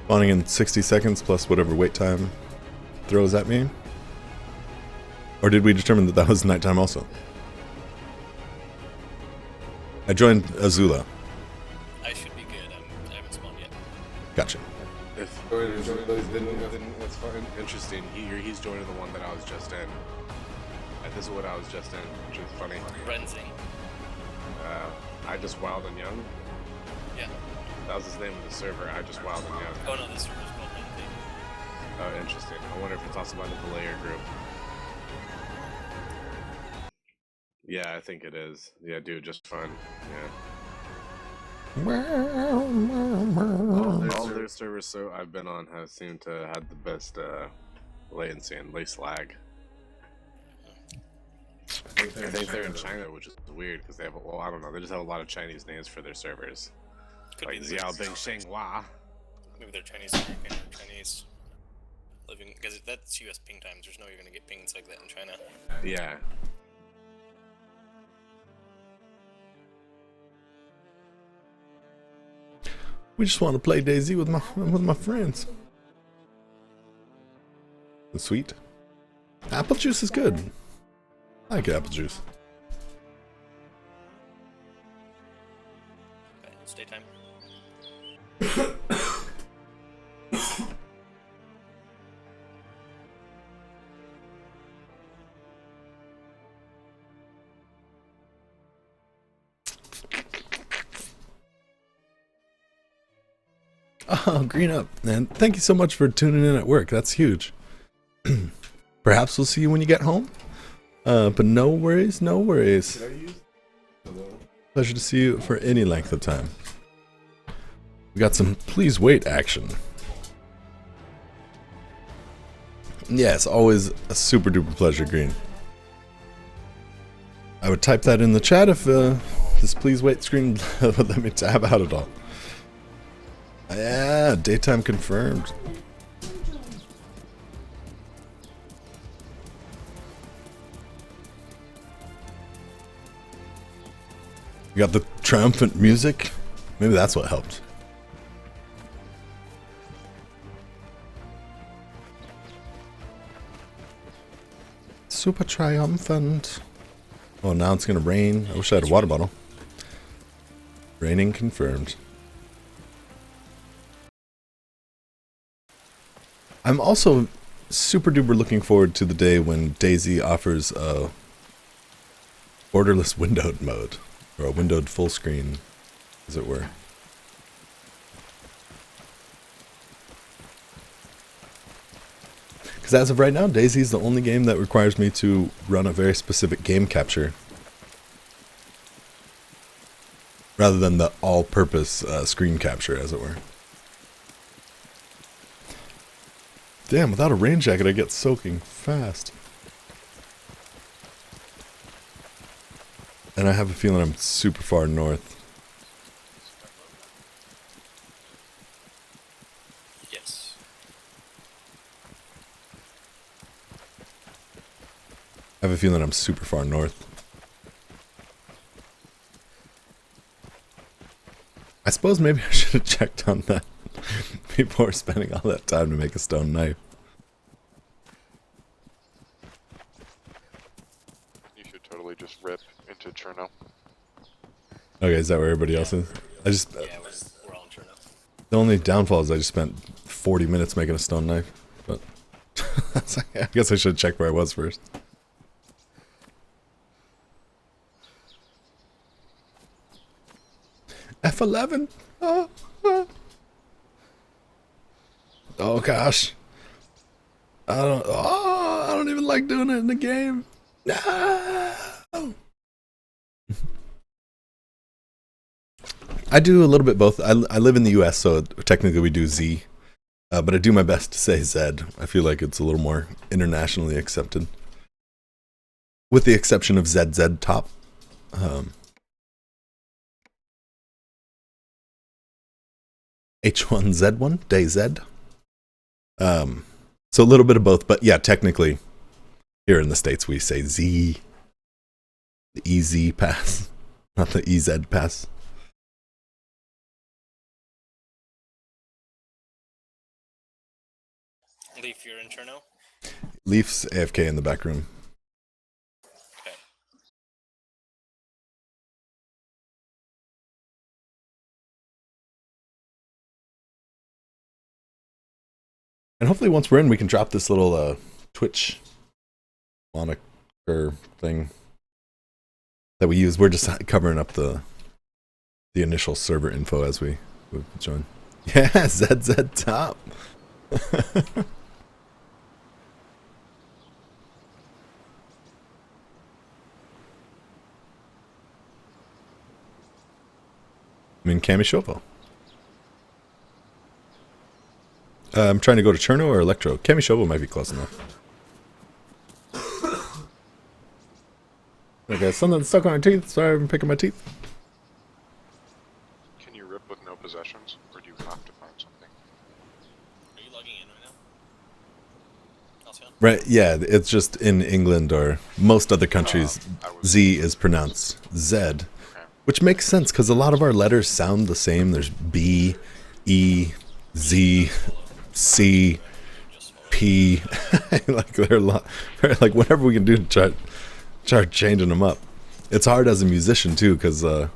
Spawning in 60 seconds plus whatever wait time throws at me. Or did we determine that that was nighttime also? I joined Azula. I should be good. I haven't spawned yet. Gotcha. If then that's fine. Interesting. He's joining the one that I was just in. This is what I was just in, which is funny. Renzing. I just wild and young. Yeah. That was his name of the server. I just wild and young. Oh no, this server's called Renzing. Oh, interesting. I wonder if it's also part of the layer group. Yeah, I think it is. Yeah, dude, just fun. Yeah. All their servers so I've been on have seemed to have the best latency and least lag. I think they're in China, which is weird because they have, well, I don't know, they just have a lot of Chinese names for their servers. Could Like be Xiao Bing Sheng Hua. maybe they're Chinese American or Chinese living, because that's US ping times. There's no way you're gonna get pings like that in China. Yeah. We just want to play DayZ with my friends. Sweet. Apple juice is good. I like apple juice. Okay, it's daytime. Oh, green up. And thank you so much for tuning in at work. That's huge. Perhaps we'll see you when you get home. But no worries, no worries. Pleasure to see you for any length of time. We got some please wait action. Yeah, it's always a super duper pleasure, Green. I would type that in the chat if this please wait screen would let me tab out at all. Yeah, daytime confirmed. You got the triumphant music. Maybe that's what helped. Super triumphant. Oh, now it's gonna rain. I wish I had a water bottle. Raining confirmed. I'm also super duper looking forward to the day when DayZ offers a borderless windowed mode, or a windowed full screen, as it were. Because as of right now, DayZ is the only game that requires me to run a very specific game capture, rather than the all-purpose screen capture, as it were. Damn, without a rain jacket, I get soaking fast. And I have a feeling I'm super far north. Yes. I have a feeling I'm super far north. I suppose maybe I should have checked on that before spending all that time to make a stone knife. You should totally just rip into Cherno. Okay, is that where everybody else is? Yeah, we're all in Cherno. The only downfall is I just spent 40 minutes making a stone knife. But I guess I should check where I was first. F11. Oh gosh. I don't even like doing it in the game. No. I do a little bit both. I live in the US, so technically we do Z. But I do my best to say Zed. I feel like it's a little more internationally accepted. With the exception of ZZ Top. H1Z1, DayZed. So a little bit of both, but yeah, technically, here in the States we say Z. The EZ pass, not the EZ pass. Leaf, you're in Cherno? Leaf's AFK in the back room. Okay. And hopefully once we're in, we can drop this little Twitch moniker thing that we use. We're just covering up the initial server info as we join. Yeah, ZZ Top. I'm in Kamishovo. I'm trying to go to Cherno or Electro. Kamishovo might be close enough. Okay, something stuck on my teeth. Sorry, I'm picking my teeth. Can you rip with no possessions, or do you have to find something? Are you logging in right now? Alcyon? Right, yeah, it's just in England or most other countries, Z is pronounced Zed, which makes sense because a lot of our letters sound the same. There's B, E, Z, C, P. Like they're a lot. Like whatever we can do to try changing them up. It's hard as a musician too, because you're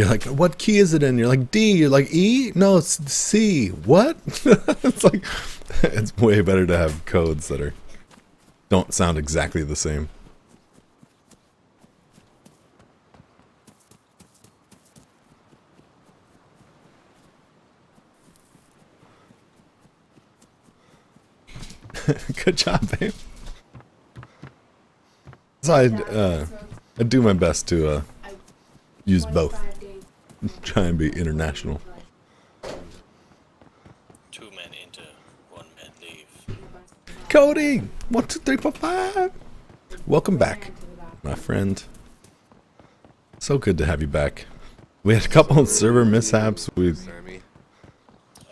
like, what key is it in? You're like D. You're like E. No, it's C. What? It's like it's way better to have codes that don't sound exactly the same. Good job, babe. So I do my best to use both. Try and be international. 2 men enter, 1 man leave. Cody, 1, 2, 3, 4, 5. Welcome back, my friend. So good to have you back. We had a couple of server mishaps. We Sammy.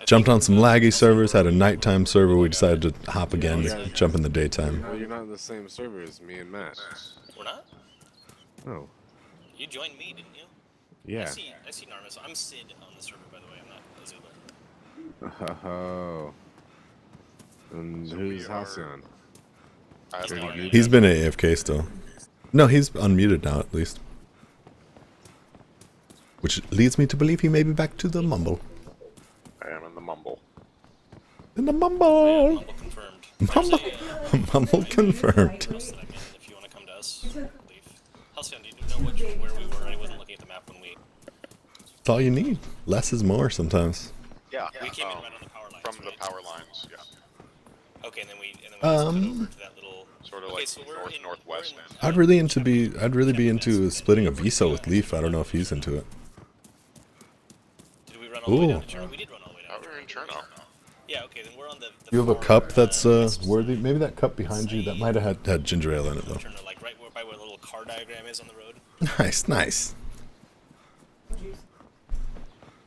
jumped on some laggy servers, had a nighttime server. We decided to hop again, jump in the daytime. Oh, you're not in the same server as me and Matt. We're not? Oh. You joined me, didn't you? Yeah. I see Narmis. I'm Sid on the server, by the way. I'm not Azula. Oh. And So who's we are- Halcyon? I have no He's idea. He's been AFK still. No, he's unmuted now at least. Which leads me to believe he may be back to the mumble. I am in the mumble. In the Yeah, mumble! Mumble confirmed. Mumble, mumble confirmed. House that I'm in, if you want to come to us, leave. Halcyon, do you know where we were? I wasn't looking at the map when we... That's all you need. Less is more sometimes. Yeah. We came in right on the power lines, From right? the power lines, yeah. Okay, and then we just cut over to that little... Sort of Okay, like so we're northwest. I'd really be into splitting a Visa with Leaf. I don't know if he's into it. Did we run all the way down Ooh. to Cherno? We did run all the way down to We're in Cherno. Cherno. Yeah, okay, then we're on the You have a far, cup that's west worthy. Maybe that cup behind you that might have had ginger ale in it though. Cherno, like right by where the little car diagram is on the road. Nice, nice.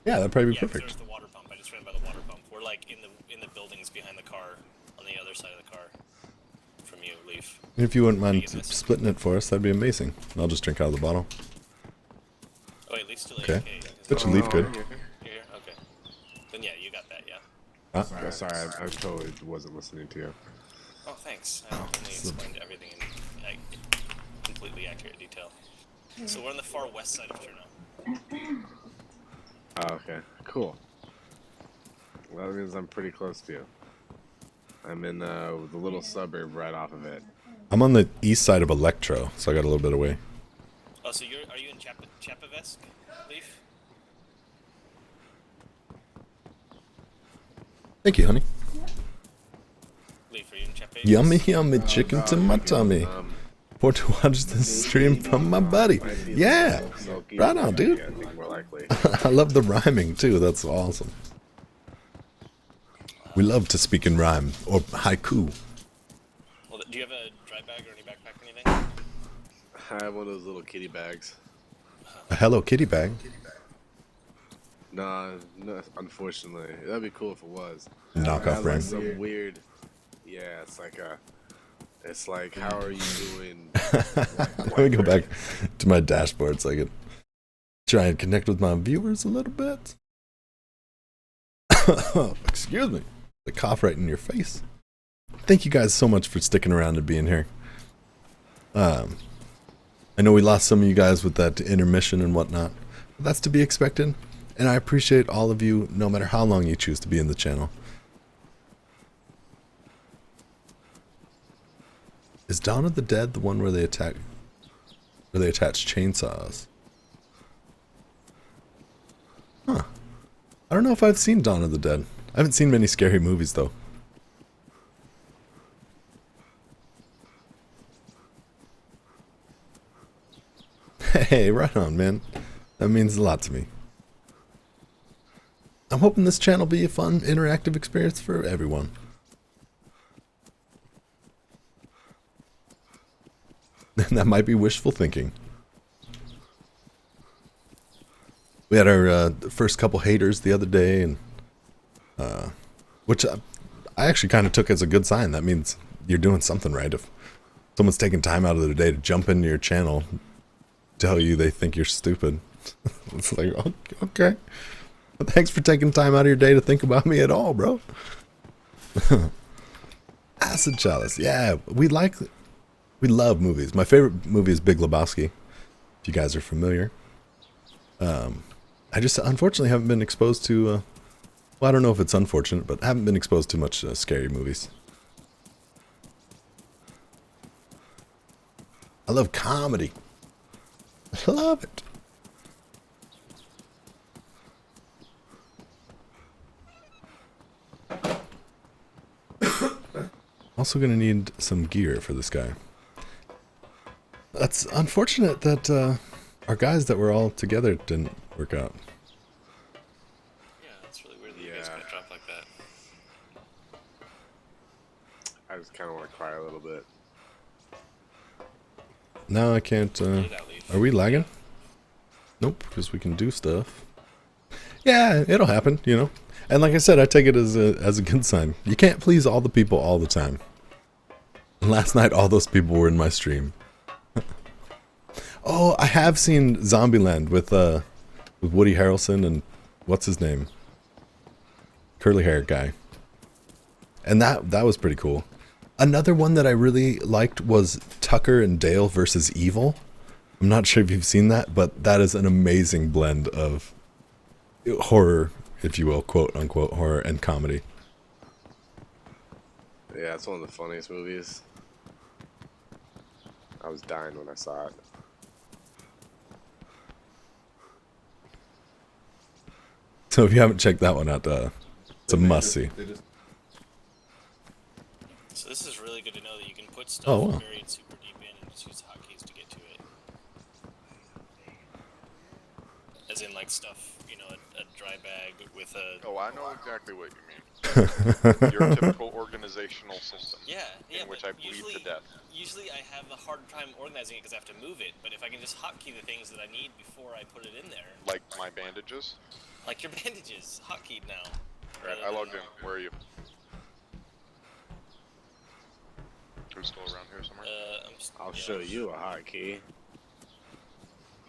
Yeah, that'd probably be Yeah, perfect. there's the water pump. I just ran by the water pump. We're like in the buildings behind the car, on the other side of the car. From you, Leaf. If you wouldn't mind Get this. splitting it for us, that'd be amazing. I'll just drink out of the bottle. Oh wait, Leaf's still Okay. AFK. Bet you Leaf could. You're here? Okay. Then yeah, you got that, yeah. Ah, Sorry, I totally wasn't listening to you. Oh, thanks. I only explained everything in like, completely accurate detail. So we're on the far west side of Cherno. Oh, okay, cool. Well, that means I'm pretty close to you. I'm in the little suburb right off of it. I'm on the east side of Electro, so I got a little bit away. Oh, so are you in Chapavesk, Leaf? Thank you, honey. Leaf, are you in Chapavesk? Yummy, yummy chicken to my tummy. For to watch the stream from my buddy. Yeah, right on, dude. I think more likely. I love the rhyming too. That's awesome. We love to speak in rhyme or haiku. Well, do you have a dry bag or any backpack or anything? I have one of those little kitty bags. A Hello Kitty bag. Nah, no, unfortunately. That'd be cool if it was. Knockoff It has, like, brand. some weird. Yeah, it's like, how are you doing? Let me go back to my dashboard so I can try and connect with my viewers a little bit. Excuse me. The cough right in your face. Thank you guys so much for sticking around and being here. I know we lost some of you guys with that intermission and whatnot. But that's to be expected. And I appreciate all of you, no matter how long you choose to be in the channel. Is Dawn of the Dead the one where they attach chainsaws? Huh. I don't know if I've seen Dawn of the Dead. I haven't seen many scary movies though. Hey, right on, man. That means a lot to me. I'm hoping this channel be a fun, interactive experience for everyone. That might be wishful thinking. We had our first couple haters the other day, and which I actually kind of took as a good sign. That means you're doing something right. If someone's taking time out of their day to jump into your channel, tell you they think you're stupid, it's like, okay. But thanks for taking time out of your day to think about me at all, bro. Acid Chalice, yeah, we love movies. My favorite movie is Big Lebowski, if you guys are familiar. I just unfortunately haven't been exposed to, well, I don't know if it's unfortunate, but I haven't been exposed to much scary movies. I love comedy. I love it. Also gonna need some gear for this guy. That's unfortunate that our guys that were all together didn't work out. Yeah, that's really weird that you guys got dropped like that. I just kind of want to cry a little bit. No, I can't. Get it out, Leaf. Are we lagging? Nope, because we can do stuff. Yeah, it'll happen, you know. And like I said, I take it as a good sign. You can't please all the people all the time. Last night, all those people were in my stream. Oh, I have seen Zombieland with Woody Harrelson and what's his name? Curly hair guy. And that was pretty cool. Another one that I really liked was Tucker and Dale versus Evil. I'm not sure if you've seen that, but that is an amazing blend of horror, if you will, quote unquote horror and comedy. Yeah, it's one of the funniest movies. I was dying when I saw it. So if you haven't checked that one out, it's a must see. So this is really good to know that you can put stuff Oh, wow. buried super deep in and just use hotkeys to get to it. As in, like, stuff, you know, a dry bag with a... Oh, I know exactly what you mean. Your typical organizational system. Yeah, in which I bleed to death. Usually I have a hard time organizing it because I have to move it, but if I can just hotkey the things that I need before I put it in there... Like my bandages? Like your bandages, hotkeyed now. Alright, I logged in. Where are you? Who's still around here somewhere? I'll show you a hotkey.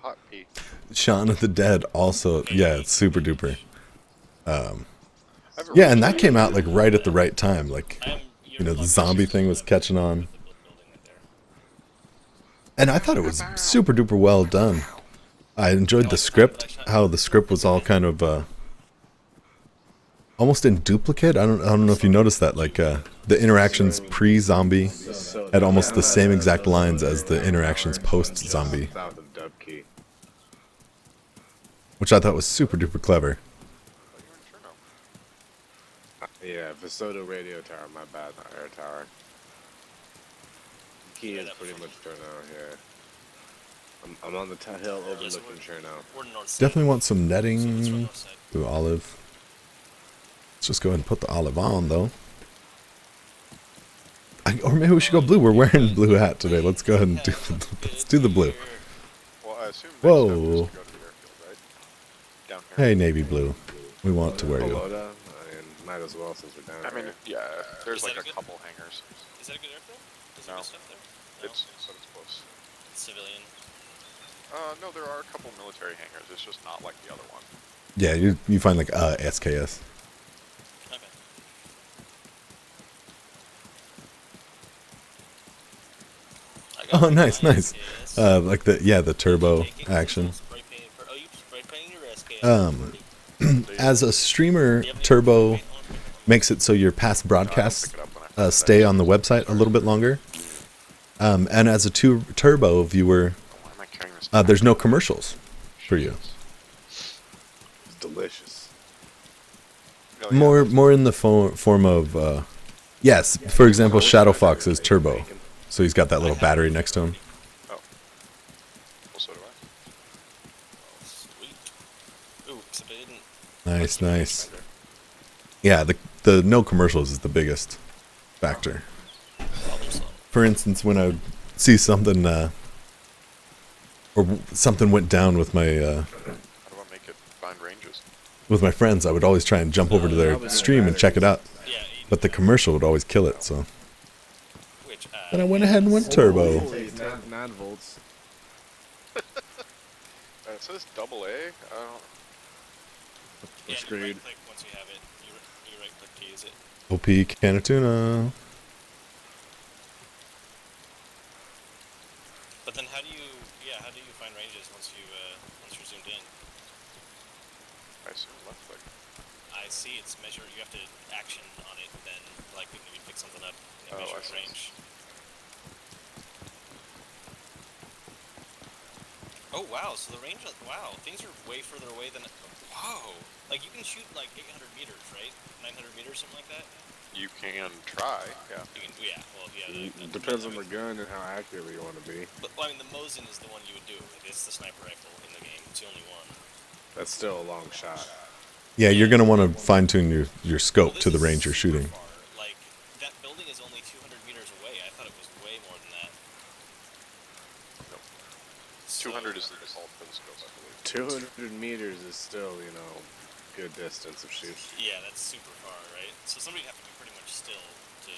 Hotkey. Shaun of the Dead also, yeah, it's super duper. Yeah, and that came out like right at the right time. Like, you know, the zombie thing was catching on. And I thought it was super duper well done. I enjoyed the script, how the script was all kind of almost in duplicate. I don't know if you noticed that. Like the interactions pre-zombie had almost the same exact lines as the interactions post-zombie, which I thought was super duper clever. Yeah, Visoto radio tower, my bad, not air tower. Key is pretty much Cherno here. I'm on the hill overlooking Cherno. Definitely want some netting to olive. Let's just go ahead and put the olive on, though. Or maybe we should go blue. We're wearing blue hat today. Let's go ahead and let's do the blue. Well, I assume Whoa. next step is to go to the airfield, right? Down here. Hey, navy blue. We want to wear you. Pelota? I mean, might as well since we're down I mean, here. yeah, there's Is like that a a good- couple hangars. Is that a good airfield? Is there No. good stuff there? No? It's close. Civilian. No, there are a couple military hangars. It's just not like the other one. Yeah, you find like SKS. Okay. I got Oh, nice, my nice. SKS. Like the turbo Taking action. spray paint for- oh, you spray painting your SKS. As a streamer, turbo makes it so your past broadcasts stay on the website a little bit longer. And as a turbo viewer, Why am I carrying this? there's no commercials for you. It's delicious. Oh, yeah, More in the form of yes. For example, Shadow Fox is turbo, so he's got that little battery next to him. well, so do I. Oh, sweet. Ooh, except I didn't... Nice, nice. Yeah, the no commercials is the biggest factor. Problem solved. For instance, when I would see something or something went down with my How do I make it find ranges? friends, I would always try and jump over to their stream and check it out. Yeah, But the commercial would always kill it. So which, then I went ahead and went turbo. Holy, 9 volts. It says double A. I don't. yeah, screwed. you right click once you have it. You right click to use it. OP can of tuna. But then how do you find ranges once you're zoomed in? I assume left click. I see it's measured. You have to action on it, then like when you pick something up, and Oh, measure I see. range. Oh wow! So the range, wow, things are way further away than. Wow! Like you can shoot like 800 meters, right? 900 meters, something like that. You can try. Yeah. You can, yeah. Well, yeah. It depends on the gun and how accurate you want to be. But well, I mean, the Mosin is the one you would do. It's the sniper rifle in the game. It's the only one. That's still a long shot. Yeah, you're gonna want to fine tune your scope Well, to the this is range you're super shooting. far. Like that building is only 200 meters away. I thought it was way more than that. Nope. So, 200 is the default for the scope, I believe. 200 meters is still, you know, good distance of shoot. Yeah, that's super far, right? So somebody would have to be pretty much still to.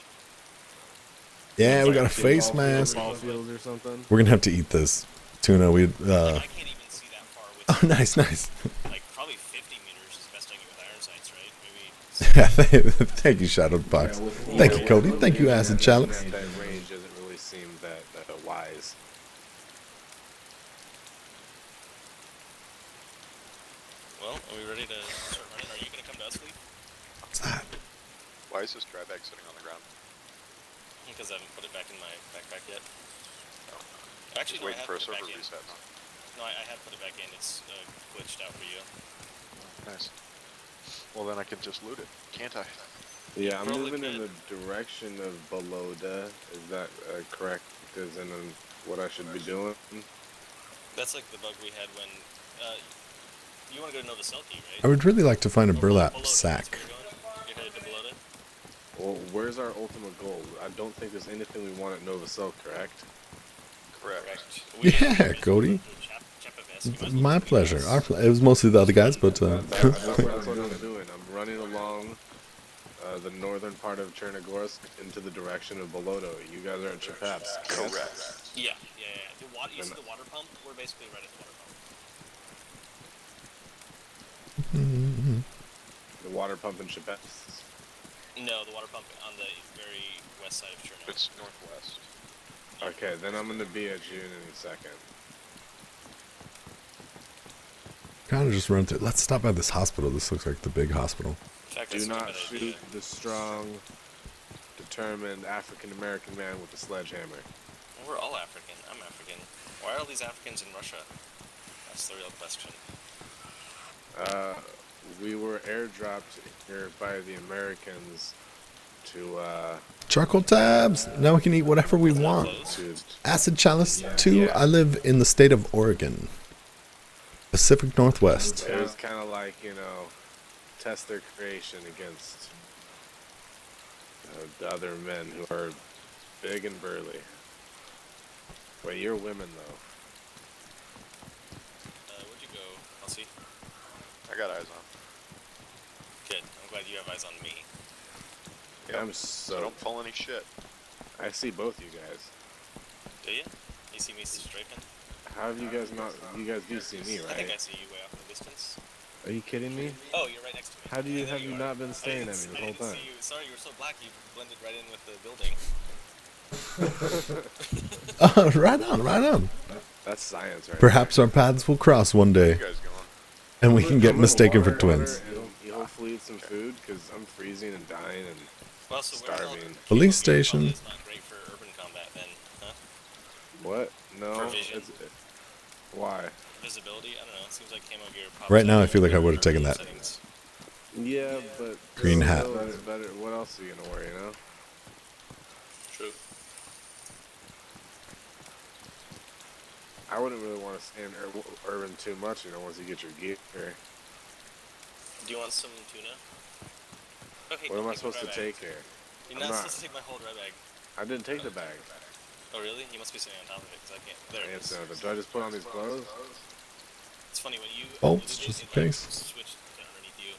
Yeah, we got a face mask. Ball fields or something. We're gonna have to eat this tuna. We Like, I can't even see that far with. oh, nice, nice. Like probably 50 meters is best I can get with iron sights, right? Maybe. Yeah, thank you, Shadow Fox. Thank you, Cody. Thank you, Acid Chalice. That range doesn't really seem that wise. Well, are we ready to start running? Are you gonna come to us, Lee? What's that? Why is this dry bag sitting on the ground? Because I haven't put it back in my backpack yet. Oh, Actually, just no, I waiting have for a put it back server in. reset, huh? No, I have put it back in. It's glitched out for you. Nice. Well, then I can just loot it, can't I? Yeah, I'm Probably moving in could. the direction of Beloda. Is that correct? As in what I should be doing? That's like the bug we had when you want to go to Nova Selkie, right? I would really like to find a Or burlap Balota, sack. that's where you're going? You're headed to Balota? Well, where's our ultimate goal? I don't think there's anything we want at Nova Silk, correct? Correct. Yeah, Cody. My pleasure. It was mostly the other guys, but That's what I'm doing. I'm running along the northern part of Chernogorsk into the direction of Belodo. You guys are at Chapapsk. Correct. Yeah. You see the water pump? We're basically right at the water pump. The water pump in Chapapsk. No, the water pump on the very west side of Chernobyl. It's northwest. Okay, then I'm gonna be at June in a second. kind of just run through. Let's stop by this hospital. This looks like the big hospital. In fact, Do that's not a shoot good idea. the strong, determined African American man with the sledgehammer. We're all African. I'm African. Why are all these Africans in Russia? That's the real question. We were airdropped here by the Americans to Charcoal tabs. Now we can eat whatever we want. to Acid Chalice 2. Yeah. I live in the state of Oregon, Pacific Northwest. it was kind of like, test their creation against the other men who are big and burly. Wait, you're women though. Where'd you go, Elsie? I got eyes on. Good. I'm glad you have eyes on me. Yep. I'm So so. don't pull any shit. I see both you guys. Do you? You see me strafing? How have you guys not? You guys do see me, I think I right? see you way off in the distance. Are you kidding me? Oh, you're right next to me. How do you There have you are. not been I staring didn't, at me I the whole didn't time? see you. Sorry, you were so black. You blended right in with the building. Right on, right on. That's science, right? Perhaps our paths will cross one Where day, you guys going? and we can get I'm gonna mistaken for water twins. and you hopefully eat some food because I'm freezing and dying and Well, so where's all starving. Police station. It's not great for urban combat then, huh? What? No. For vision. Why? Visibility? I don't know. It seems like camo gear pops Right now, up I feel like I in would've taken urban that. settings. Yeah, but Green hat. That's better. What else are you gonna wear? True. I wouldn't really want to stay in urban too much. Once you get your gear. Do you want some tuna? Okay, What am I don't take my supposed to dry take bag. here? You're I'm not not. supposed to take my whole dry bag. I didn't take the bag. Oh, really? You must be sitting on top of it because I can't. There it is. Do I just put on these clothes? It's funny when you Bolts, when you just do in it, case. switch to underneath you.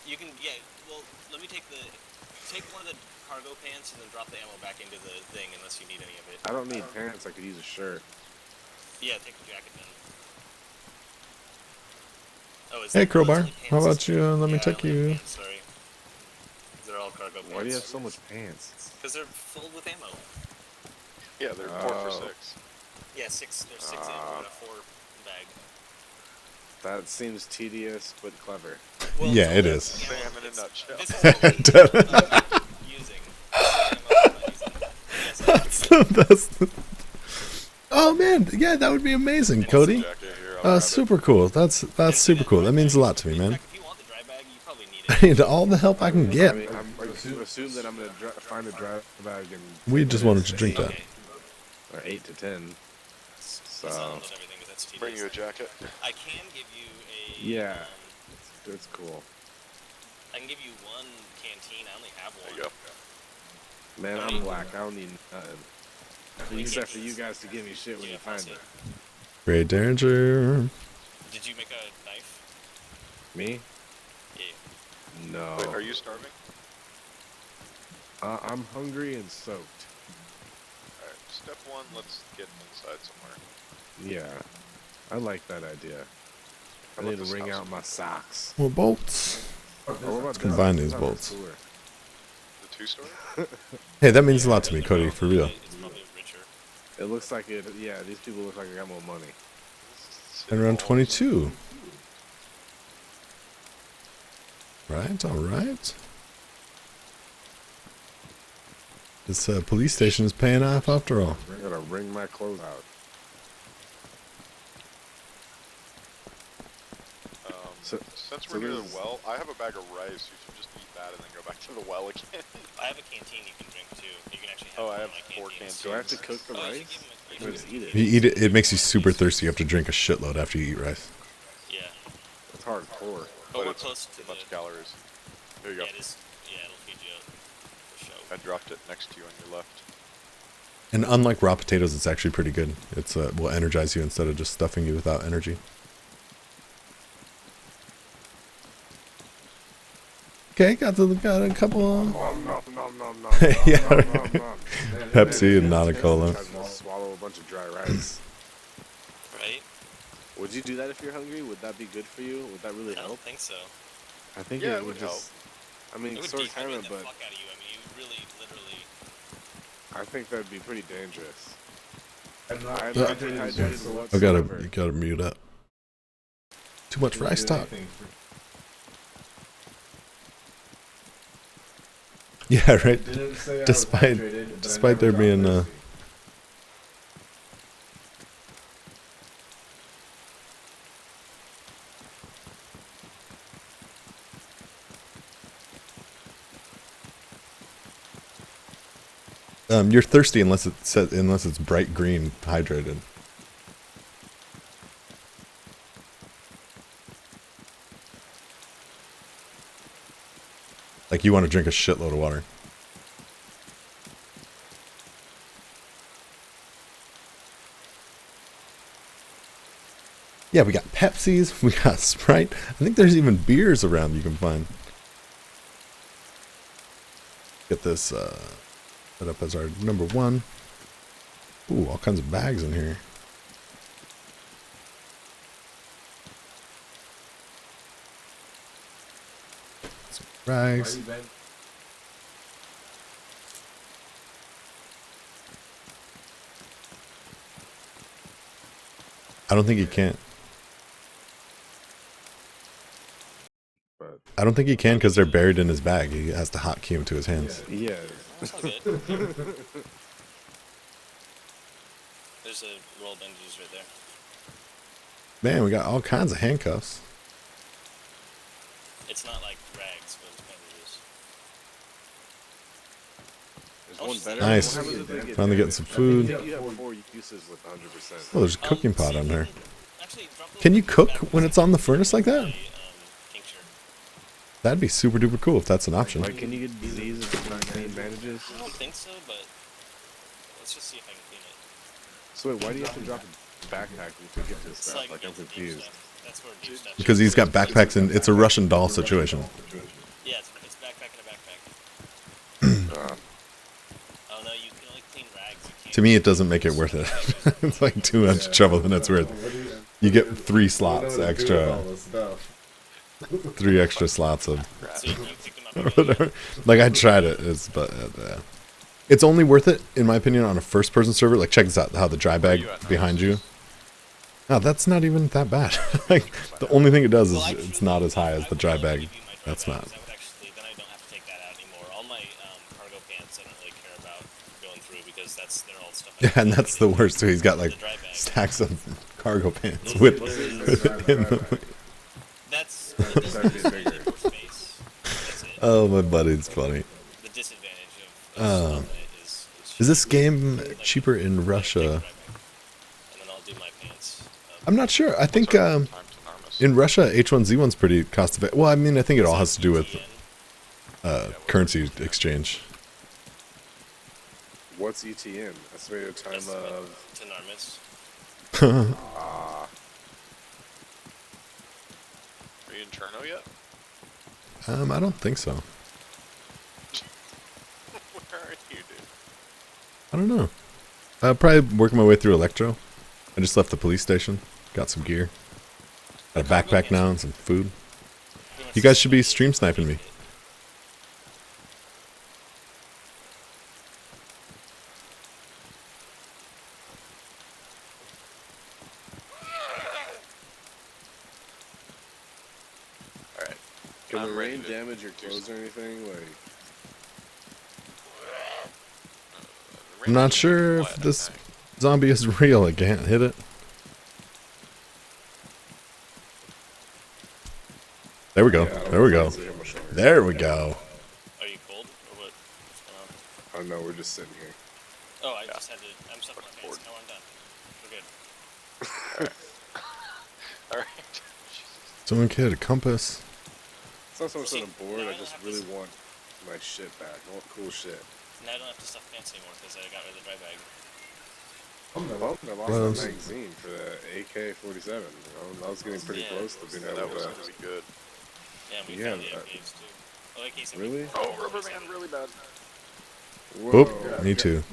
You can well let me take one of the cargo pants and then drop the ammo back into the thing unless you need any of it. I don't need pants. I could use a shirt. Yeah, take the jacket then. Oh, Hey, it's Crowbar. only How pants. about you? Let me Yeah, I take only have you. pants, sorry. They're all cargo pants. Why do you have so much pants? Because they're filled with ammo. Yeah, they're 4 for Oh. 6. Yeah, there's six ammo in a 4 bag. That seems tedious but clever. Well, Yeah, it it's is. ammo. Sam in a It's- nutshell. This is what we're using. Yes, That's the best. Oh man, yeah, that would be amazing, Cody. Jacket here, I'll grab it. Super cool. That's super cool. That means a lot to me, In man. fact, if you want the dry bag, you probably need I it. need all the help I can I get. mean, assume that I'm gonna find a dry bag and We just wanted to drink that. Okay. or 8 to 10. Let's not So unload everything because that's tedious. Bring you a jacket. I can give you a. Yeah. It's cool. I can give you one canteen. I only have There one. you go. Man, How I'm many- black. I don't need nothing. Except for you guys to give me shit when Yeah, you find that's it. it. Great danger. Did you make a knife? Me? Yeah. No. Wait, are you starving? I'm hungry and soaked. Alright, step 1, let's get inside somewhere. Yeah. I like that idea. I How about need to this wring house? out my socks. More bolts. Oh, what about this? combine This these is bolts. cooler. The 2-story? Hey, that means a lot to me, Cody, for real. It's probably richer. It looks like it. Yeah, these people look like they got more money. And around 22. Right, all right. This police station is paying off after all. I gotta wring my clothes out. Since so we're near the there's- well, I have a bag of rice. You should just eat that and then go back to the well again. I have a canteen you can drink too. You can actually have Oh, one I of have my 4 canteens. Do I have to cook the Oh, you should rice? give him I can just eat it. You eat it, it makes you super thirsty. You have to drink a shitload after you eat rice. Yeah. It's hardcore. But we're it's close a to the... bunch of calories. Here you go. Yeah, it is. Yeah, it'll feed you up. For sure. I dropped it next to you on your left. And unlike raw potatoes, it's actually pretty good. It's will energize you instead of just stuffing you without energy. Okay, got a couple. Yeah, Pepsi and not a cola. Tries to swallow a bunch of dry rice. Right? Would you do that if you're hungry? Would that be good for you? Would that really I don't help? think so. I think Yeah, it it would would help. just. I mean, It would sort of, dehydrate kind of, the but fuck out of you. I mean, you really, literally... I think that'd be pretty dangerous. I'm Uh, not dehydrated I gotta, whatsoever. you gotta mute up. Too much rice talk. Yeah, right. Despite there being you're thirsty unless it's bright green hydrated. Like you want to drink a shitload of water. Yeah, we got Pepsis, we got Sprite. I think there's even beers around you can find. Get this set up as our number 1. Ooh, all kinds of bags in here. Some rags. I don't think he can. But I don't think he can because they're buried in his bag. He has to hotkey them to his hands. yeah. That's all good. There's a roll of bandages right there. Man, we got all kinds of handcuffs. It's not like rags, but it's bandages. There's Oh, one she's better. like- Nice. What happens if they get Finally getting some food. You have 4 uses with 100%. Oh, there's a cooking pot see on if you there. can actually drop those Can you in the cook back when it's on the furnace like that? tincture. That'd be super duper cool if that's an option. Like, can you get disease if it's not clean bandages? I don't think so, but let's just see if I can clean it. So wait, why do you have to drop a backpack to get this It's stuff? Like, I'm it's deep confused. stuff. That's where deep stuff Because he's got backpacks and it's a Russian doll situation. Yeah, it's backpack in a backpack. Uh, Oh no, you can only clean rags. You can't To me, it doesn't make it worth it. It's like too much trouble than it's worth. You get 3 slots extra. 3 extra slots of So you pick them up immediately. whatever. Like I tried it, it's only worth it in my opinion on a first-person server. Like check this out, how the dry bag behind you. No, that's not even that bad. Like the only thing it does is Well, it's not as high as the dry bag. give you my dry That's bag, not. 'cause I would actually, then I don't have to take that out anymore. All my cargo pants, I don't really care about going through because they're all stuff. I Yeah, and can that's put the in worst too. He's got the like dry bag. stacks of cargo pants with in the, That's That'd be bigger. more space. That's it. oh, my buddy, it's funny. The disadvantage of stuff Is this game cheaper in Russia? and then I'll do my pants. I'm not sure. I think Time to Narmis. in Russia H1Z1's pretty cost effective. Well, I mean, I think it all has to do with ETN. currency exchange. what's ETN? Estimated time Estimate of. to Narmis. Ah, Are you in Cherno yet? I don't think so. Where are you, dude? I don't know. Probably working my way through Electro. I just left the police station. Got some gear. Got a backpack now and some food. Pretty much You guys the should be same stream sniping me. Alright. can I'm the ready rain to damage your do clothes or anything? Like, I'm not sure if this zombie is real. I can't hit it. There we go. Yeah, There we go. see how much longer. There we go. Are you cold or what? What's going on? Oh no, we're just sitting here. Oh, I just had to. I'm stuck in my pants. No, I'm done. We're good. Alright. Someone get a compass. It's not so much See, that I'm bored. now I I just don't have really to- want my shit back. I want cool shit. Now I don't have to stuff pants anymore because I got rid of the dry bag. Well, I lost Well, that magazine for the AK-47. You know, I was getting pretty Yeah, close to being That able was to. gonna be good. Yeah, we Yeah, found the but- AKs too. Oh, AK-74. Really? Oh, rubber man, really bad. Whoa. Oop, me too.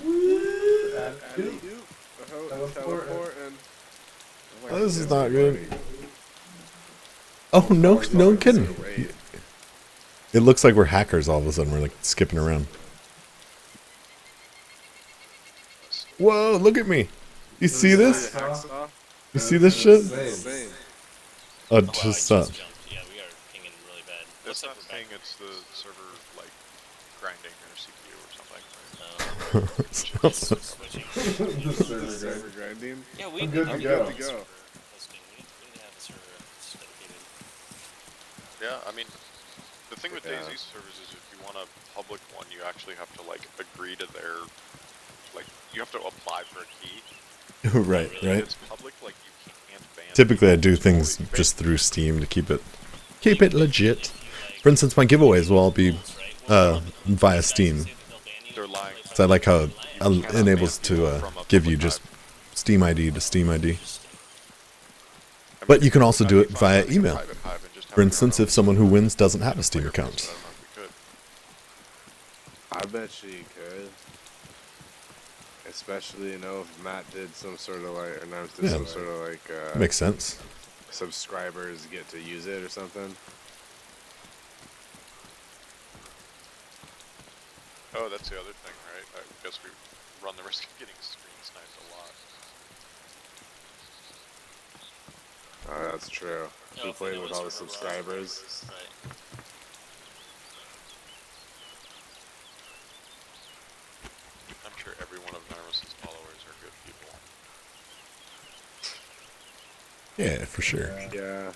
Teleport and. Oh, this is not good. Oh, no, no kidding. It looks like we're hackers all of a sudden. We're like skipping around. Whoa, look at me. You see this? You see this shit? Same. Oh, Wow, just I just jumped. Yeah, we are pinging really bad. That's Looks like not we're saying back. it's the server, like, grinding their CPU or something. Just switching. Server grinding. Yeah, we I'm good to we go. need a server hosting. We need to have a server that's dedicated. Yeah, I mean, the thing with Yeah. DayZ servers is if you want a public one, you actually have to, like, agree to their, like, you have to apply for a key. right, If right. it's public, like, you can't ban Typically, I people. do It's things totally just fake. through Steam to keep it legit. For instance, my giveaways will all be via Steam. They're lying. So I like how it You cannot enables ban people to from a give you public just hive. Steam ID to Steam ID. I mean, But you can also do it that'd be fine via running a email. private hive and just For having your instance, own if someone who wins doesn't have a player Steam base, account. I don't know if we could. I bet you could. Especially, you know, if Matt did some sort of like, or not did Yeah. some sort of like, Makes sense. subscribers get to use it or something. Oh, that's the other thing, right? I guess we run the risk of getting screen sniped a lot. Oh, that's true. No, We if played know with what all the server we're on. subscribers. Right. I'm sure every one of Narmis's followers are good people. Yeah, for sure. Yeah.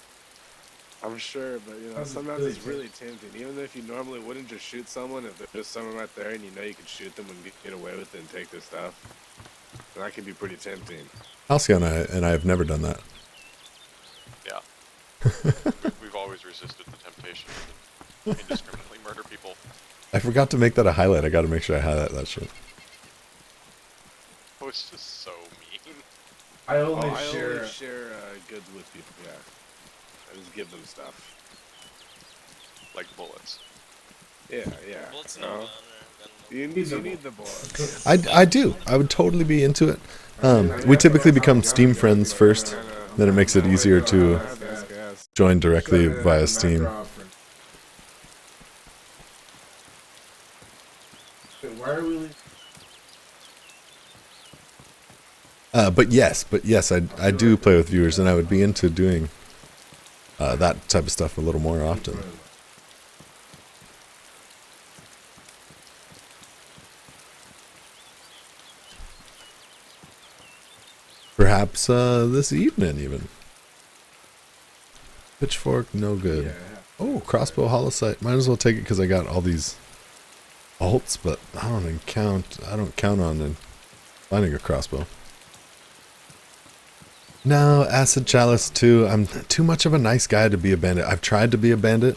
I'm sure, but you know, That's sometimes really it's really tempting. Even if you normally wouldn't just shoot someone, if there's someone right there and you know you can shoot them and get away with it and take their stuff, that can be pretty tempting. Halcyon and I have never done that. Yeah. We've always resisted the temptation to indiscriminately murder people. I forgot to make that a highlight. I got to make sure I highlight that shit. Oh, it's just so mean. I only I share. only share goods with people, yeah. I just give them stuff. Like bullets. Yeah, yeah. Bullets no. no gun or gun no. You need the bullets. I do. I would totally be into it. We typically become Steam friends first. Then it makes it easier to join directly via Steam. Wait, why are we? But yes, I do play with viewers, and I would be into doing that type of stuff a little more often. Perhaps this evening, even. Pitchfork, no good. Yeah. Oh, crossbow holosight. Might as well take it because I got all these alts, but I don't count on finding a crossbow. No, acid chalice too. I'm too much of a nice guy to be a bandit. I've tried to be a bandit.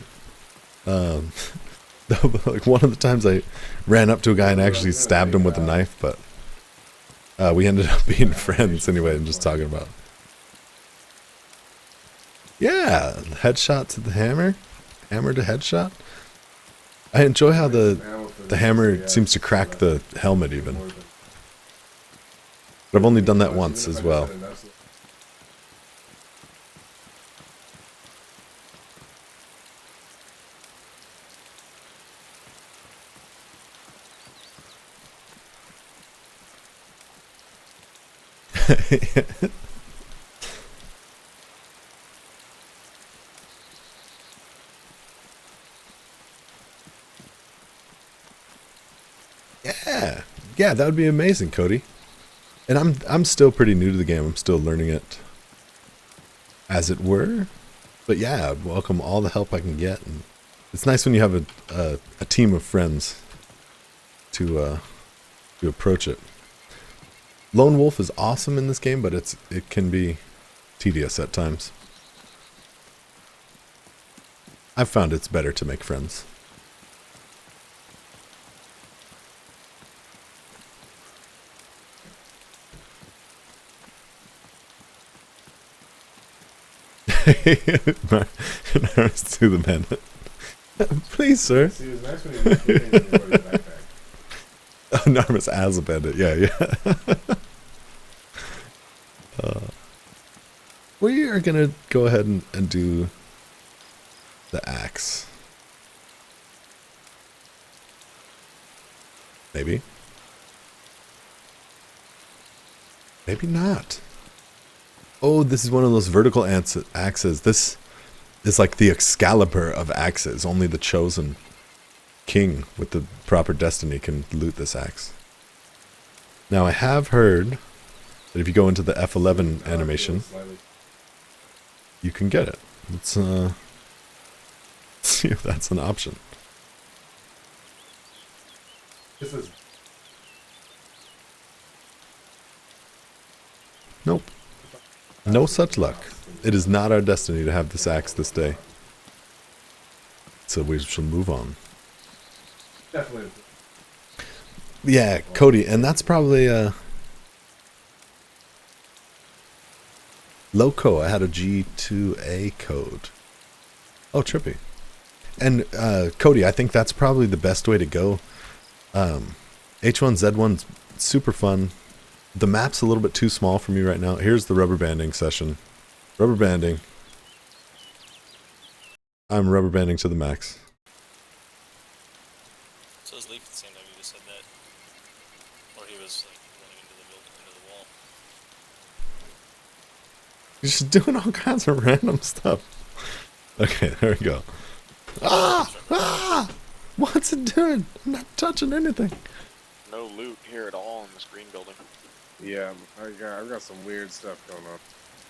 Like one of the times I ran up to a guy and actually stabbed him with a knife, but we ended up being friends anyway and just talking about. Yeah, headshot to the hammer to headshot. I enjoy how the hammer seems to crack the helmet even. But I've only done that once as well. Yeah, Yeah, that would be amazing, Cody. And I'm still pretty new to the game. I'm still learning it, as it were. But yeah, I'd welcome all the help I can get. And it's nice when you have a team of friends to approach it. Lone Wolf is awesome in this game, but it can be tedious at times. I've found it's better to make friends. Narms to the man. Please, sir. See, it was nice when he was in his backpack. Oh, Narmis as a bandit. Yeah, yeah. We are gonna go ahead and do the axe. Maybe. Maybe not. Oh, this is one of those vertical axes. This is like the Excalibur of axes. Only the chosen king with the proper destiny can loot this axe. Now, I have heard that if you go into the F11 animation, you can get it. Let's see if that's an option. This is Nope. No such luck. It is not our destiny to have this axe this day. So we shall move on. definitely. Yeah, Cody, and that's probably Loco. I had a G2A code. Oh, trippy. And Cody, I think that's probably the best way to go. H1Z1's super fun. The map's a little bit too small for me right now. Here's the rubber banding session. Rubber banding. I'm rubber banding to the max. So is Leaf at the same time you just said that? Or he was like running into the wall? You're just doing all kinds of random stuff. Okay, there we go. Ah! Ah! What's it doing? I'm not touching anything. No loot here at all in this green building. Yeah, I've got some weird stuff going on.